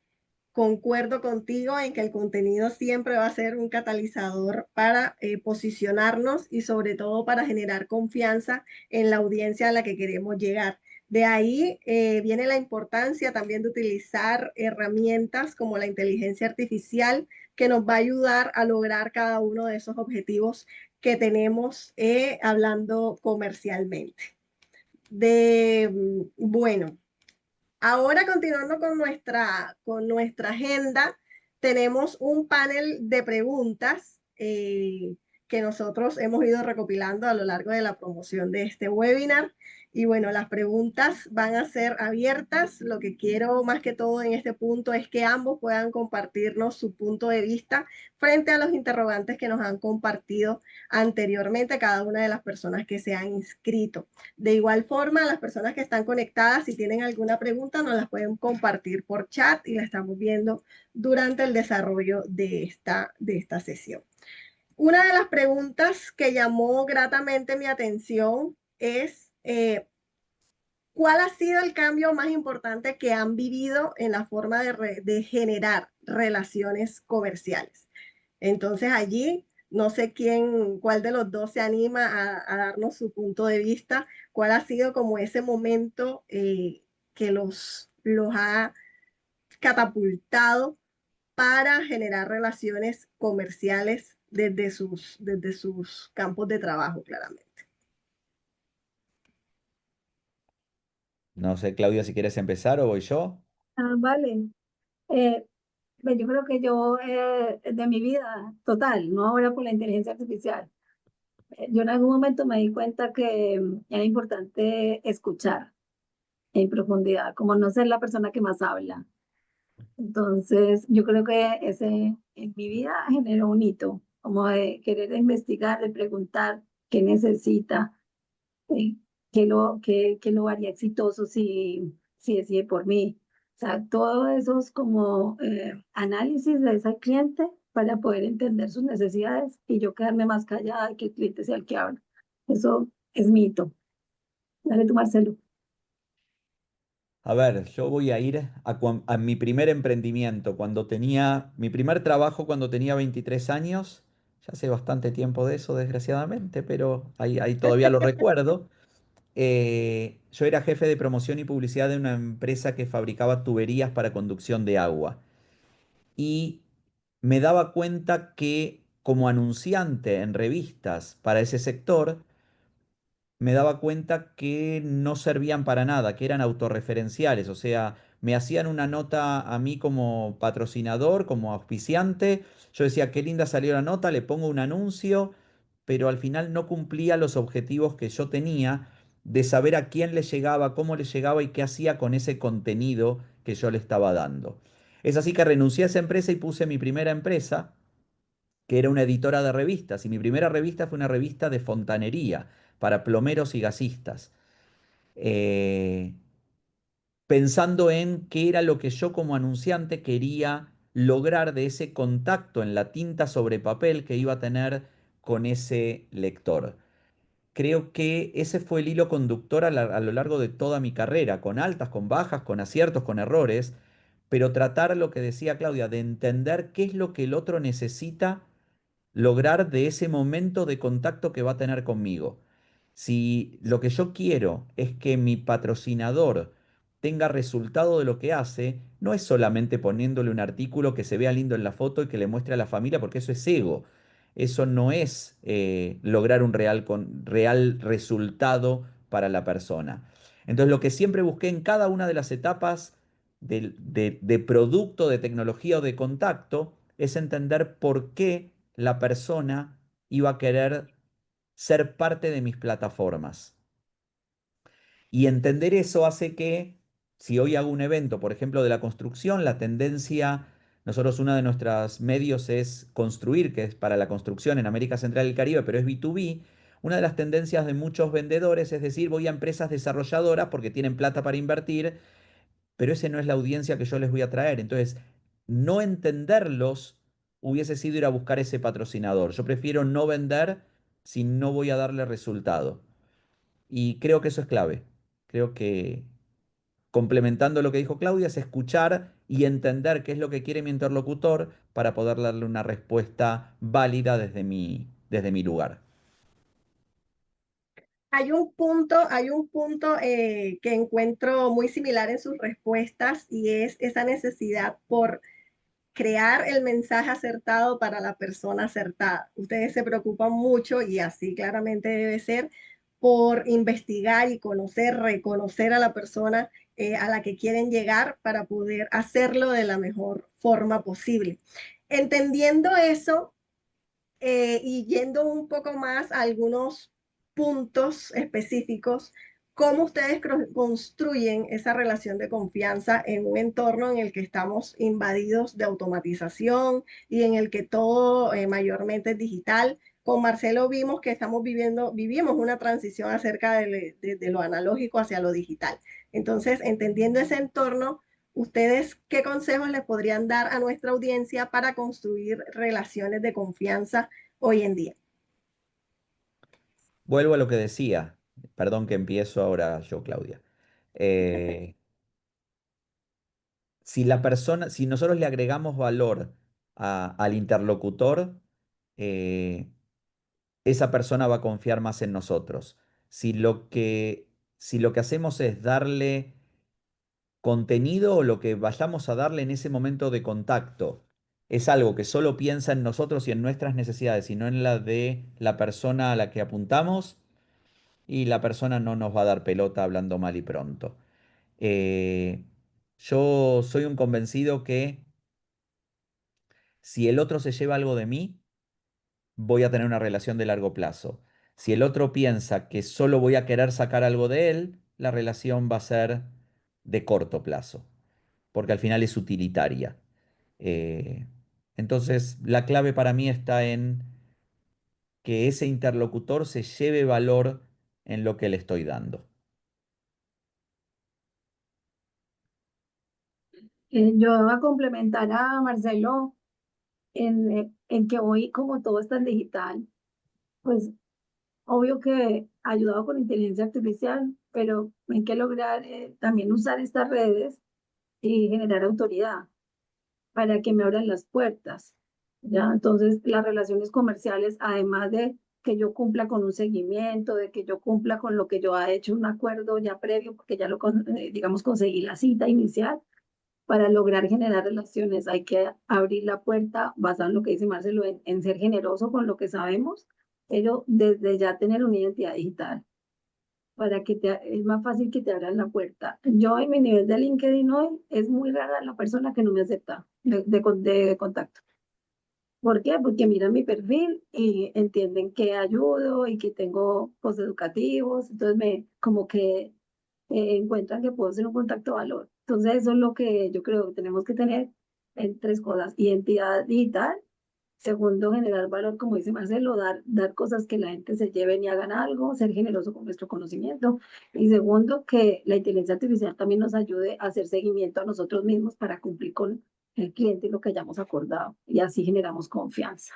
concuerdo contigo en que el contenido siempre va a ser un catalizador para posicionarnos y sobre todo para generar confianza en la audiencia a la que queremos llegar. De ahí viene la importancia también de utilizar herramientas como la inteligencia artificial que nos va a ayudar a lograr cada uno de esos objetivos que tenemos hablando comercialmente. Bueno, ahora continuando con nuestra agenda, tenemos un panel de preguntas que nosotros hemos ido recopilando a lo largo de la promoción de este webinar. Y bueno, las preguntas van a ser abiertas. Lo que quiero más que todo en este punto es que ambos puedan compartirnos su punto de vista frente a los interrogantes que nos han compartido anteriormente cada una de las personas que se han inscrito. De igual forma, las personas que están conectadas, si tienen alguna pregunta, nos las pueden compartir por chat y la estamos viendo durante el desarrollo de esta sesión. Una de las preguntas que llamó gratamente mi atención es, ¿cuál ha sido el cambio más importante que han vivido en la forma de generar relaciones comerciales? Entonces allí, no sé cuál de los dos se anima a darnos su punto de vista, cuál ha sido como ese momento que los ha catapultado para generar relaciones comerciales desde sus campos de trabajo, claramente. No sé, Claudia, si quieres empezar o voy yo. Vale. Eh, yo creo que yo, de mi vida total, no ahora por la inteligencia artificial, yo en algún momento me di cuenta que era importante escuchar en profundidad, como no ser la persona que más habla. Entonces, yo creo que ese en mi vida generó un hito, como de querer investigar, de preguntar qué necesita, eh, qué lo haría exitoso si decide por mí. O sea, todos esos como análisis de ese cliente para poder entender sus necesidades y yo quedarme más callada y que el cliente sea el que habla. Eso es mi hito. Dale tú, Marcelo. A ver, yo voy a ir a mi primer emprendimiento, cuando tenía mi primer trabajo cuando tenía 23 años. Ya hace bastante tiempo de eso, desgraciadamente, pero ahí todavía lo recuerdo. Yo era jefe de promoción y publicidad de una empresa que fabricaba tuberías para conducción de agua. Y me daba cuenta que como anunciante en revistas para ese sector, me daba cuenta que no servían para nada, que eran autorreferenciales, o sea, me hacían una nota a mí como patrocinador, como auspiciante, yo decía, qué linda salió la nota, le pongo un anuncio, pero al final no cumplía los objetivos que yo tenía de saber a quién le llegaba, cómo le llegaba y qué hacía con ese contenido que yo le estaba dando. Es así que renuncié a esa empresa y puse mi primera empresa, que era una editora de revistas, y mi primera revista fue una revista de fontanería para plomeros y gasistas, eh, pensando en qué era lo que yo como anunciante quería lograr de ese contacto en la tinta sobre papel que iba a tener con ese lector. Creo que ese fue el hilo conductor a lo largo de toda mi carrera, con altas, con bajas, con aciertos, con errores, pero tratar lo que decía Claudia, de entender qué es lo que el otro necesita lograr de ese momento de contacto que va a tener conmigo. Si lo que yo quiero es que mi patrocinador tenga resultado de lo que hace, no es solamente poniéndole un artículo que se vea lindo en la foto y que le muestre a la familia, porque eso es ego. Eso no es lograr un real resultado para la persona. Entonces, lo que siempre busqué en cada una de las etapas de producto, de tecnología o de contacto, es entender por qué la persona iba a querer ser parte de mis plataformas. Y entender eso hace que, si hoy hago un evento, por ejemplo, de la construcción, la tendencia, nosotros uno de nuestros medios es construir, que es para la construcción en América Central y el Caribe, pero es B2B. Una de las tendencias de muchos vendedores es decir, voy a empresas desarrolladoras porque tienen plata para invertir, pero ese no es la audiencia que yo les voy a traer. Entonces, no entenderlos hubiese sido ir a buscar ese patrocinador. Yo prefiero no vender si no voy a darle resultado. Y creo que eso es clave. Creo que complementando lo que dijo Claudia es escuchar y entender qué es lo que quiere mi interlocutor para poder darle una respuesta válida desde mi lugar. Hay un punto que encuentro muy similar en sus respuestas y es esa necesidad por crear el mensaje acertado para la persona acertada. Ustedes se preocupan mucho y así claramente debe ser por investigar y conocer, reconocer a la persona a la que quieren llegar para poder hacerlo de la mejor forma posible. Entendiendo eso, y yendo un poco más a algunos puntos específicos, ¿cómo ustedes construyen esa relación de confianza en un entorno en el que estamos invadidos de automatización y en el que todo mayormente es digital? Con Marcelo vimos que vivimos una transición acerca de lo analógico hacia lo digital. Entonces, entendiendo ese entorno, ¿ustedes qué consejos les podrían dar a nuestra audiencia para construir relaciones de confianza hoy en día? Vuelvo a lo que decía. Perdón que empiezo ahora yo, Claudia. Eh, si nosotros le agregamos valor al interlocutor, eh, esa persona va a confiar más en nosotros. Si lo que, si lo que hacemos es darle contenido o lo que vayamos a darle en ese momento de contacto es algo que solo piensa en nosotros y en nuestras necesidades y no en la de la persona a la que apuntamos, y la persona no nos va a dar pelota hablando mal y pronto. Eh, yo soy un convencido que si el otro se lleva algo de mí, voy a tener una relación de largo plazo. Si el otro piensa que solo voy a querer sacar algo de él, la relación va a ser de corto plazo, porque al final es utilitaria. Eh, entonces, la clave para mí está en que ese interlocutor se lleve valor en lo que le estoy dando. Yo voy a complementar a Marcelo en que hoy, como todo es tan digital, pues obvio que ayudado con inteligencia artificial, pero hay que lograr también usar estas redes y generar autoridad para que me abran las puertas, ¿ya? Entonces, las relaciones comerciales, además de que yo cumpla con un seguimiento, de que yo cumpla con lo que yo he hecho un acuerdo ya previo, porque ya digamos, conseguí la cita inicial, para lograr generar relaciones hay que abrir la puerta, basado en lo que dice Marcelo, en ser generoso con lo que sabemos, pero desde ya tener una identidad digital para que es más fácil que te abran la puerta. Yo en mi nivel de LinkedIn hoy es muy rara la persona que no me acepta de contacto. ¿Por qué? Porque miran mi perfil y entienden que ayudo y que tengo post educativos, entonces como que encuentran que puedo ser un contacto de valor. Entonces eso es lo que yo creo que tenemos que tener en tres cosas: identidad digital. Segundo, generar valor, como dice Marcelo, dar cosas que la gente se lleven y hagan algo, ser generoso con nuestro conocimiento. Y segundo, que la inteligencia artificial también nos ayude a hacer seguimiento a nosotros mismos para cumplir con el cliente y lo que hayamos acordado. Y así generamos confianza.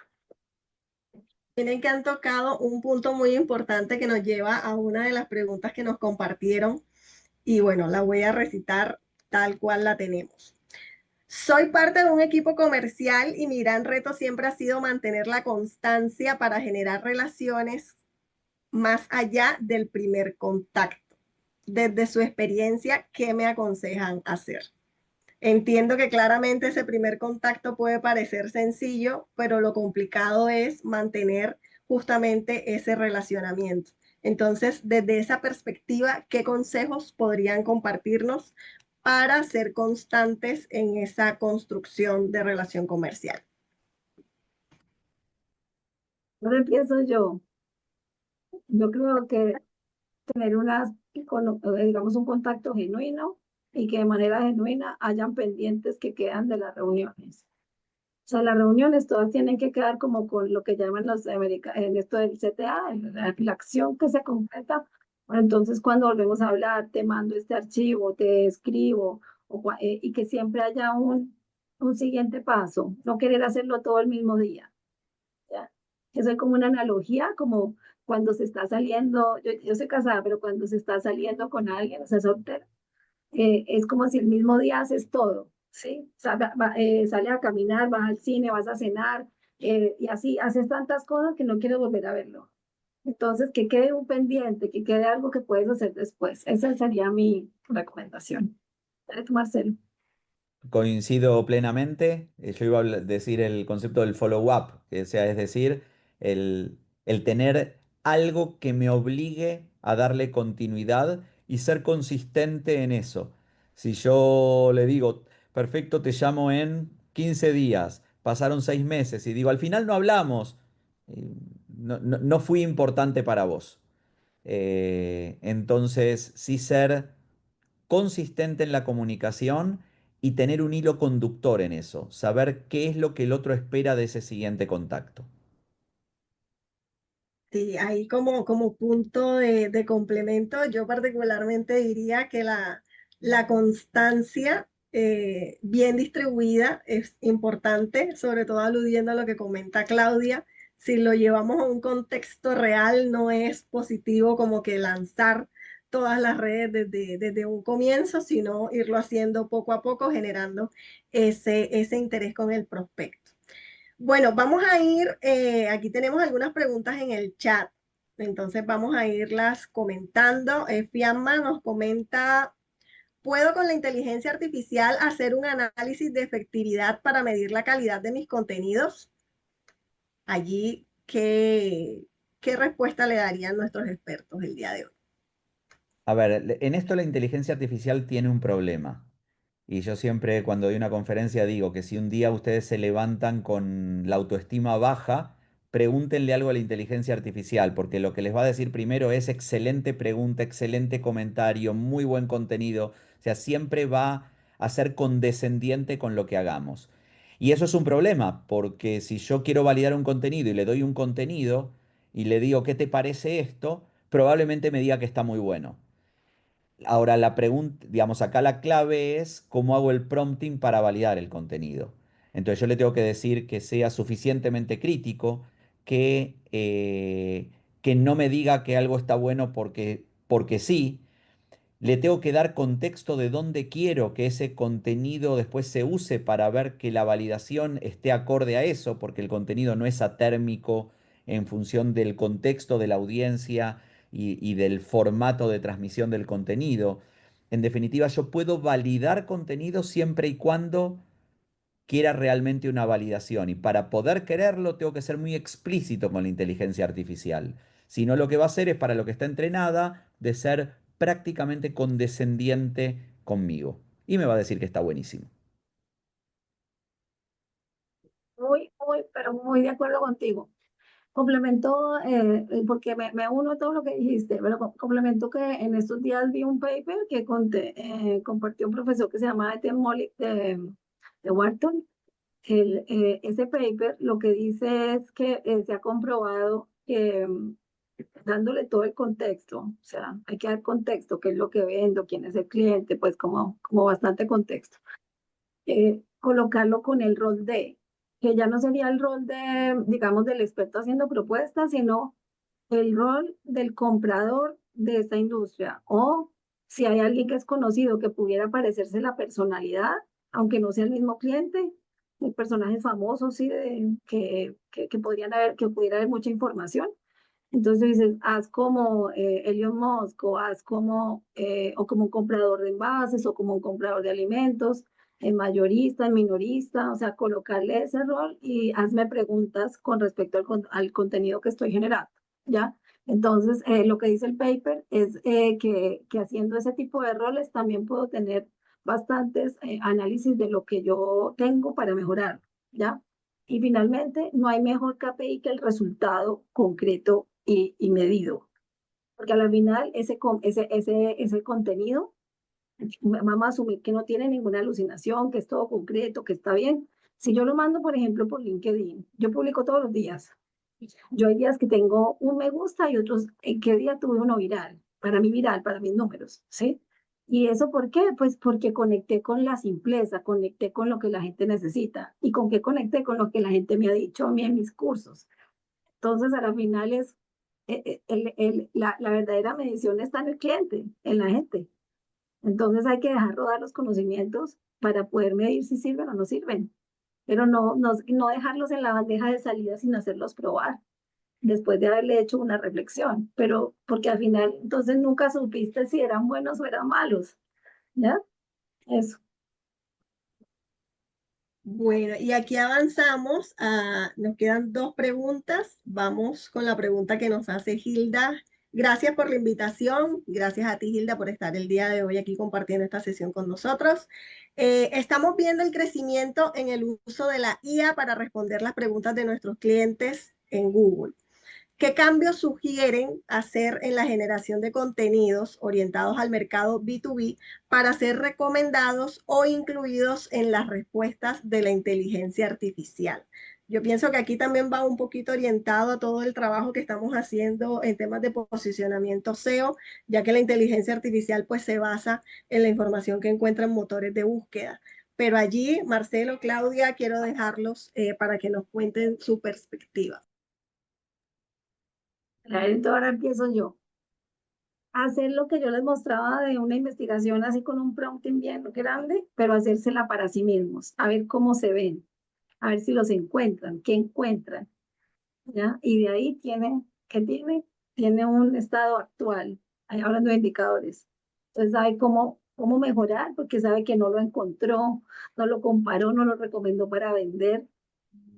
Miren que han tocado un punto muy importante que nos lleva a una de las preguntas que nos compartieron y bueno, la voy a recitar tal cual la tenemos. Soy parte de un equipo comercial y mi gran reto siempre ha sido mantener la constancia para generar relaciones más allá del primer contacto. Desde su experiencia, ¿qué me aconsejan hacer? Entiendo que claramente ese primer contacto puede parecer sencillo, pero lo complicado es mantener justamente ese relacionamiento. Entonces, desde esa perspectiva, ¿qué consejos podrían compartirnos para ser constantes en esa construcción de relación comercial? Ahora empiezo yo. Yo creo que tener digamos, un contacto genuino y que de manera genuina hayan pendientes que quedan de las reuniones. O sea, las reuniones todas tienen que quedar como con lo que llaman los americanos, en esto del CTA, la acción que se concreta. Bueno, entonces, cuando volvemos a hablar, te mando este archivo, te escribo, y que siempre haya un siguiente paso, no querer hacerlo todo el mismo día. ¿Ya? Eso es como una analogía, como cuando se está saliendo, yo soy casada, pero cuando se está saliendo con alguien, o sea, soltera, es como si el mismo día haces todo, ¿sí? O sea, sales a caminar, vas al cine, vas a cenar, y así haces tantas cosas que no quieres volver a verlo. Entonces, que quede un pendiente, que quede algo que puedes hacer después. Esa sería mi recomendación. Dale tú, Marcelo. Coincido plenamente. Yo iba a decir el concepto del follow-up, que sea, es decir, el tener algo que me obligue a darle continuidad y ser consistente en eso. Si yo le digo, perfecto, te llamo en 15 días, pasaron 6 meses y digo, al final no hablamos, no fui importante para vos. Entonces, sí ser consistente en la comunicación y tener un hilo conductor en eso, saber qué es lo que el otro espera de ese siguiente contacto. Sí, ahí como punto de complemento, yo particularmente diría que la constancia bien distribuida es importante, sobre todo aludiendo a lo que comenta Claudia. Si lo llevamos a un contexto real, no es positivo como que lanzar todas las redes desde un comienzo, sino irlo haciendo poco a poco, generando ese interés con el prospecto. Bueno, vamos a ir, aquí tenemos algunas preguntas en el chat, entonces vamos a irlas comentando. Fiamma nos comenta, ¿puedo con la inteligencia artificial hacer un análisis de efectividad para medir la calidad de mis contenidos? Allí, ¿qué respuesta le darían nuestros expertos el día de hoy? A ver, en esto la inteligencia artificial tiene un problema. Y yo siempre cuando doy una conferencia digo que si un día ustedes se levantan con la autoestima baja, pregúntenle algo a la inteligencia artificial, porque lo que les va a decir primero es excelente pregunta, excelente comentario, muy buen contenido. O sea, siempre va a ser condescendiente con lo que hagamos. Y eso es un problema, porque si yo quiero validar un contenido y le doy un contenido y le digo, ¿qué te parece esto? Probablemente me diga que está muy bueno. Ahora la pregunta, digamos, acá la clave es cómo hago el prompting para validar el contenido. Entonces yo le tengo que decir que sea suficientemente crítico, que no me diga que algo está bueno porque sí, Le tengo que dar contexto de dónde quiero que ese contenido después se use para ver que la validación esté acorde a eso, porque el contenido no es atérmico en función del contexto de la audiencia y del formato de transmisión del contenido. En definitiva, yo puedo validar contenido siempre y cuando quiera realmente una validación. Y para poder quererlo, tengo que ser muy explícito con la inteligencia artificial. Si no, lo que va a hacer es, para lo que está entrenada, de ser prácticamente condescendiente conmigo. Y me va a decir que está buenísimo. Pero muy de acuerdo contigo. Complemento, porque me uno a todo lo que dijiste, pero complemento que en estos días vi un paper que compartió un profesor que se llama Etienne Mollick de Wharton. Ese paper lo que dice es que se ha comprobado que dándole todo el contexto, o sea, hay que dar contexto, qué es lo que vendo, quién es el cliente, pues como bastante contexto. Colocarlo con el rol de, que ya no sería el rol de, digamos, del experto haciendo propuestas, sino el rol del comprador de esta industria. O si hay alguien que es conocido que pudiera parecerse la personalidad, aunque no sea el mismo cliente, de personajes famosos, sí, que podrían haber, que pudiera haber mucha información. Entonces dices, haz como Elon Musk, o haz como, o como un comprador de envases, o como un comprador de alimentos, en mayorista, en minorista, o sea, colocarle ese rol y hazme preguntas con respecto al contenido que estoy generando, ¿ya? Entonces, lo que dice el paper es que haciendo ese tipo de roles también puedo tener bastantes análisis de lo que yo tengo para mejorar, ¿ya? Y finalmente, no hay mejor KPI que el resultado concreto y medido, porque a la final ese contenido, vamos a asumir que no tiene ninguna alucinación, que es todo concreto, que está bien. Si yo lo mando, por ejemplo, por LinkedIn, yo publico todos los días. Yo hay días que tengo un me gusta y otros, ¿en qué día tuve uno viral, para mis números, ¿sí? ¿Y eso por qué? Pues porque conecté con la simpleza, conecté con lo que la gente necesita. ¿Y con qué conecté? Con lo que la gente me ha dicho a mí en mis cursos. Entonces, a la final es, la verdadera medición está en el cliente, en la gente. Entonces hay que dejar rodar los conocimientos para poder medir si sirven o no sirven, pero no dejarlos en la bandeja de salida sin hacerlos probar después de haberle hecho una reflexión, pero porque al final entonces nunca supiste si eran buenos o eran malos, ¿ya? Eso. Bueno, y aquí avanzamos. Nos quedan dos preguntas. Vamos con la pregunta que nos hace Hilda. Gracias por la invitación. Gracias a ti, Hilda, por estar el día de hoy aquí compartiendo esta sesión con nosotros. Estamos viendo el crecimiento en el uso de la IA para responder las preguntas de nuestros clientes en Google. ¿Qué cambios sugieren hacer en la generación de contenidos orientados al mercado B2B para ser recomendados o incluidos en las respuestas de la inteligencia artificial? Yo pienso que aquí también va un poquito orientado a todo el trabajo que estamos haciendo en temas de posicionamiento SEO, ya que la inteligencia artificial pues se basa en la información que encuentra en motores de búsqueda. Pero allí, Marcelo, Claudia, quiero dejarlos para que nos cuenten su perspectiva. Entonces ahora empiezo yo. Hacer lo que yo les mostraba de una investigación así con un prompting bien grande, pero hacérsela para sí mismos, a ver cómo se ven, a ver si los encuentran, qué encuentran, ¿ya? Y de ahí ¿qué tiene? Tiene un estado actual, ahí hablando de indicadores. Entonces sabe cómo mejorar, porque sabe que no lo encontró, no lo comparó, no lo recomendó para vender.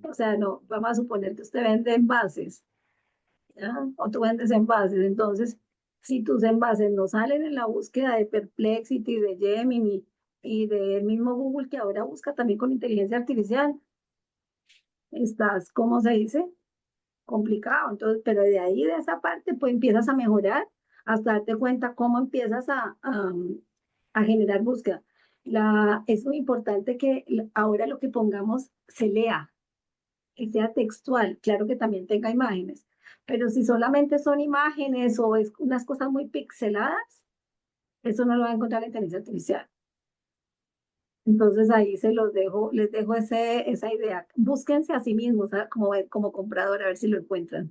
O sea, no, vamos a suponer que usted vende envases, ¿ya? O tú vendes envases. Entonces, si tus envases no salen en la búsqueda de Perplexity, de Gemini y del mismo Google, que ahora busca también con inteligencia artificial, estás, ¿cómo se dice? Complicado. Entonces, pero de ahí, de esa parte, pues empiezas a mejorar hasta darte cuenta cómo empiezas a generar búsqueda. Es muy importante que ahora lo que pongamos se lea, que sea textual, claro que también tenga imágenes, pero si solamente son imágenes o es unas cosas muy pixeladas, eso no lo va a encontrar la inteligencia artificial. Entonces ahí les dejo esa idea. Búsquense a sí mismos, ¿sabes? Como comprador, a ver si lo encuentran.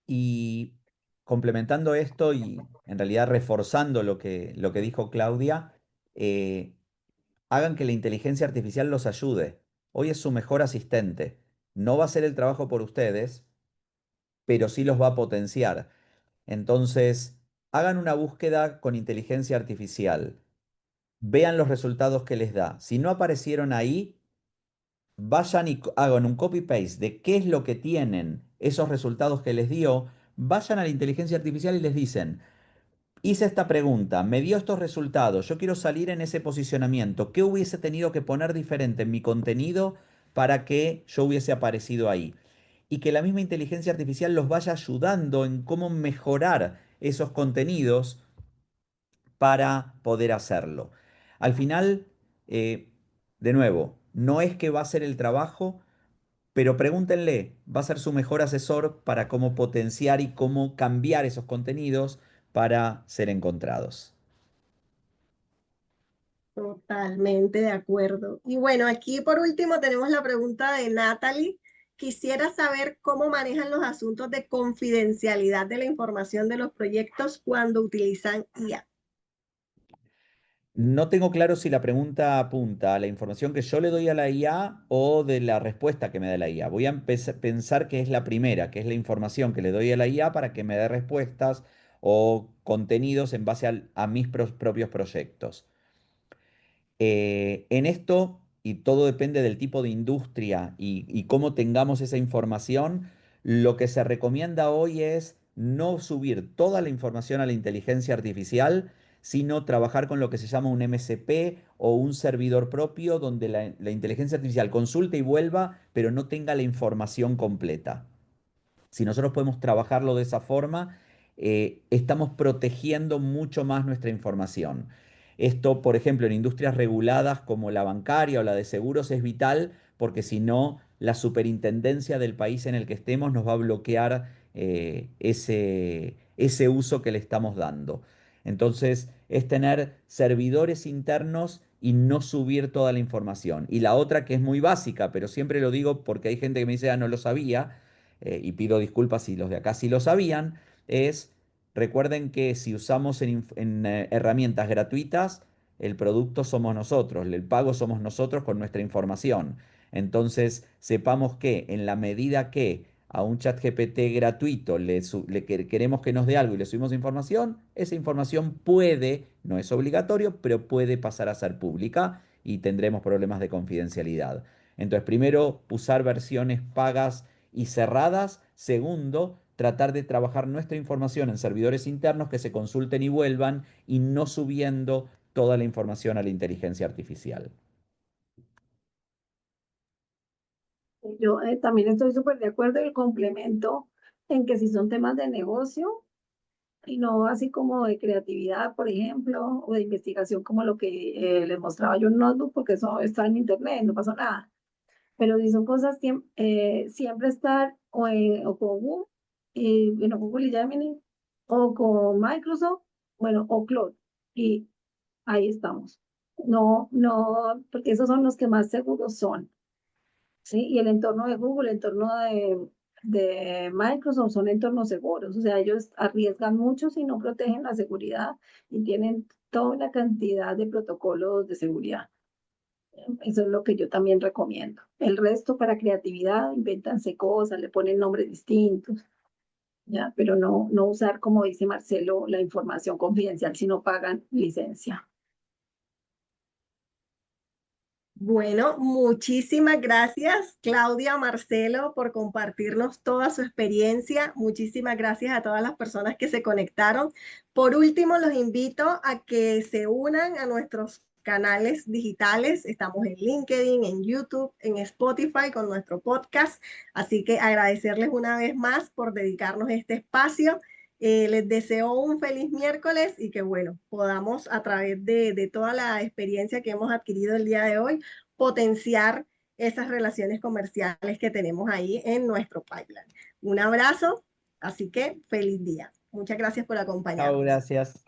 Y complementando esto y en realidad reforzando lo que dijo Claudia, eh, hagan que la inteligencia artificial los ayude. Hoy es su mejor asistente. No va a hacer el trabajo por ustedes, pero sí los va a potenciar. Entonces, hagan una búsqueda con inteligencia artificial. Vean los resultados que les da. Si no aparecieron ahí, vayan y hagan un copy-paste de qué es lo que tienen esos resultados que les dio. Vayan a la inteligencia artificial y les dicen, hice esta pregunta, me dio estos resultados, yo quiero salir en ese posicionamiento. ¿Qué hubiese tenido que poner diferente en mi contenido para que yo hubiese aparecido ahí? Y que la misma inteligencia artificial los vaya ayudando en cómo mejorar esos contenidos para poder hacerlo. Al final, eh, de nuevo, no es que va a hacer el trabajo, pero pregúntenle, va a ser su mejor asesor para cómo potenciar y cómo cambiar esos contenidos para ser encontrados. Totalmente de acuerdo. Y bueno, aquí por último tenemos la pregunta de Natalie. Quisiera saber cómo manejan los asuntos de confidencialidad de la información de los proyectos cuando utilizan IA. No tengo claro si la pregunta apunta a la información que yo le doy a la IA o de la respuesta que me da la IA. Voy a pensar que es la primera, que es la información que le doy a la IA para que me dé respuestas o contenidos en base a mis propios proyectos. En esto, y todo depende del tipo de industria y cómo tengamos esa información, lo que se recomienda hoy es no subir toda la información a la inteligencia artificial, sino trabajar con lo que se llama un MCP o un servidor propio donde la inteligencia artificial consulte y vuelva, pero no tenga la información completa. Si nosotros podemos trabajarlo de esa forma, estamos protegiendo mucho más nuestra información. Esto, por ejemplo, en industrias reguladas como la bancaria o la de seguros es vital porque si no, la superintendencia del país en el que estemos nos va a bloquear ese uso que le estamos dando. Entonces, es tener servidores internos y no subir toda la información. Y la otra que es muy básica, pero siempre lo digo porque hay gente que me dice, ah, no lo sabía, y pido disculpas si los de acá sí lo sabían, es recuerden que si usamos en herramientas gratuitas, el producto somos nosotros, el pago somos nosotros con nuestra información. Entonces, sepamos que en la medida que a un chat GPT gratuito queremos que nos dé algo y le subimos información, esa información puede, no es obligatorio, pero puede pasar a ser pública y tendremos problemas de confidencialidad. Entonces, primero, usar versiones pagas y cerradas. Segundo, tratar de trabajar nuestra información en servidores internos que se consulten y vuelvan y no subiendo toda la información a la inteligencia artificial. Yo también estoy súper de acuerdo y complemento en que si son temas de negocio y no así como de creatividad, por ejemplo, o de investigación como lo que les mostraba yo en Notebook, porque eso está en internet, no pasa nada. Pero si son cosas siempre estar o con Google, bueno, Google y Gemini, o con Microsoft, bueno, o Claude, y ahí estamos. No, no, porque esos son los que más seguros son. ¿Sí? Y el entorno de Google, el entorno de Microsoft son entornos seguros, o sea, ellos arriesgan mucho si no protegen la seguridad y tienen toda una cantidad de protocolos de seguridad. Eso es lo que yo también recomiendo. El resto para creatividad, invéntanse cosas, le ponen nombres distintos, ¿ya? Pero no, no usar, como dice Marcelo, la información confidencial si no pagan licencia. Bueno, muchísimas gracias, Claudia, Marcelo, por compartirnos toda su experiencia. Muchísimas gracias a todas las personas que se conectaron. Por último, los invito a que se unan a nuestros canales digitales. Estamos en LinkedIn, en YouTube, en Spotify con nuestro podcast. Así que agradecerles una vez más por dedicarnos este espacio. Les deseo un feliz miércoles y que, bueno, podamos a través de toda la experiencia que hemos adquirido el día de hoy, potenciar esas relaciones comerciales que tenemos ahí en nuestro pipeline. Un abrazo, así que feliz día. Muchas gracias por Chao, acompañarnos. gracias.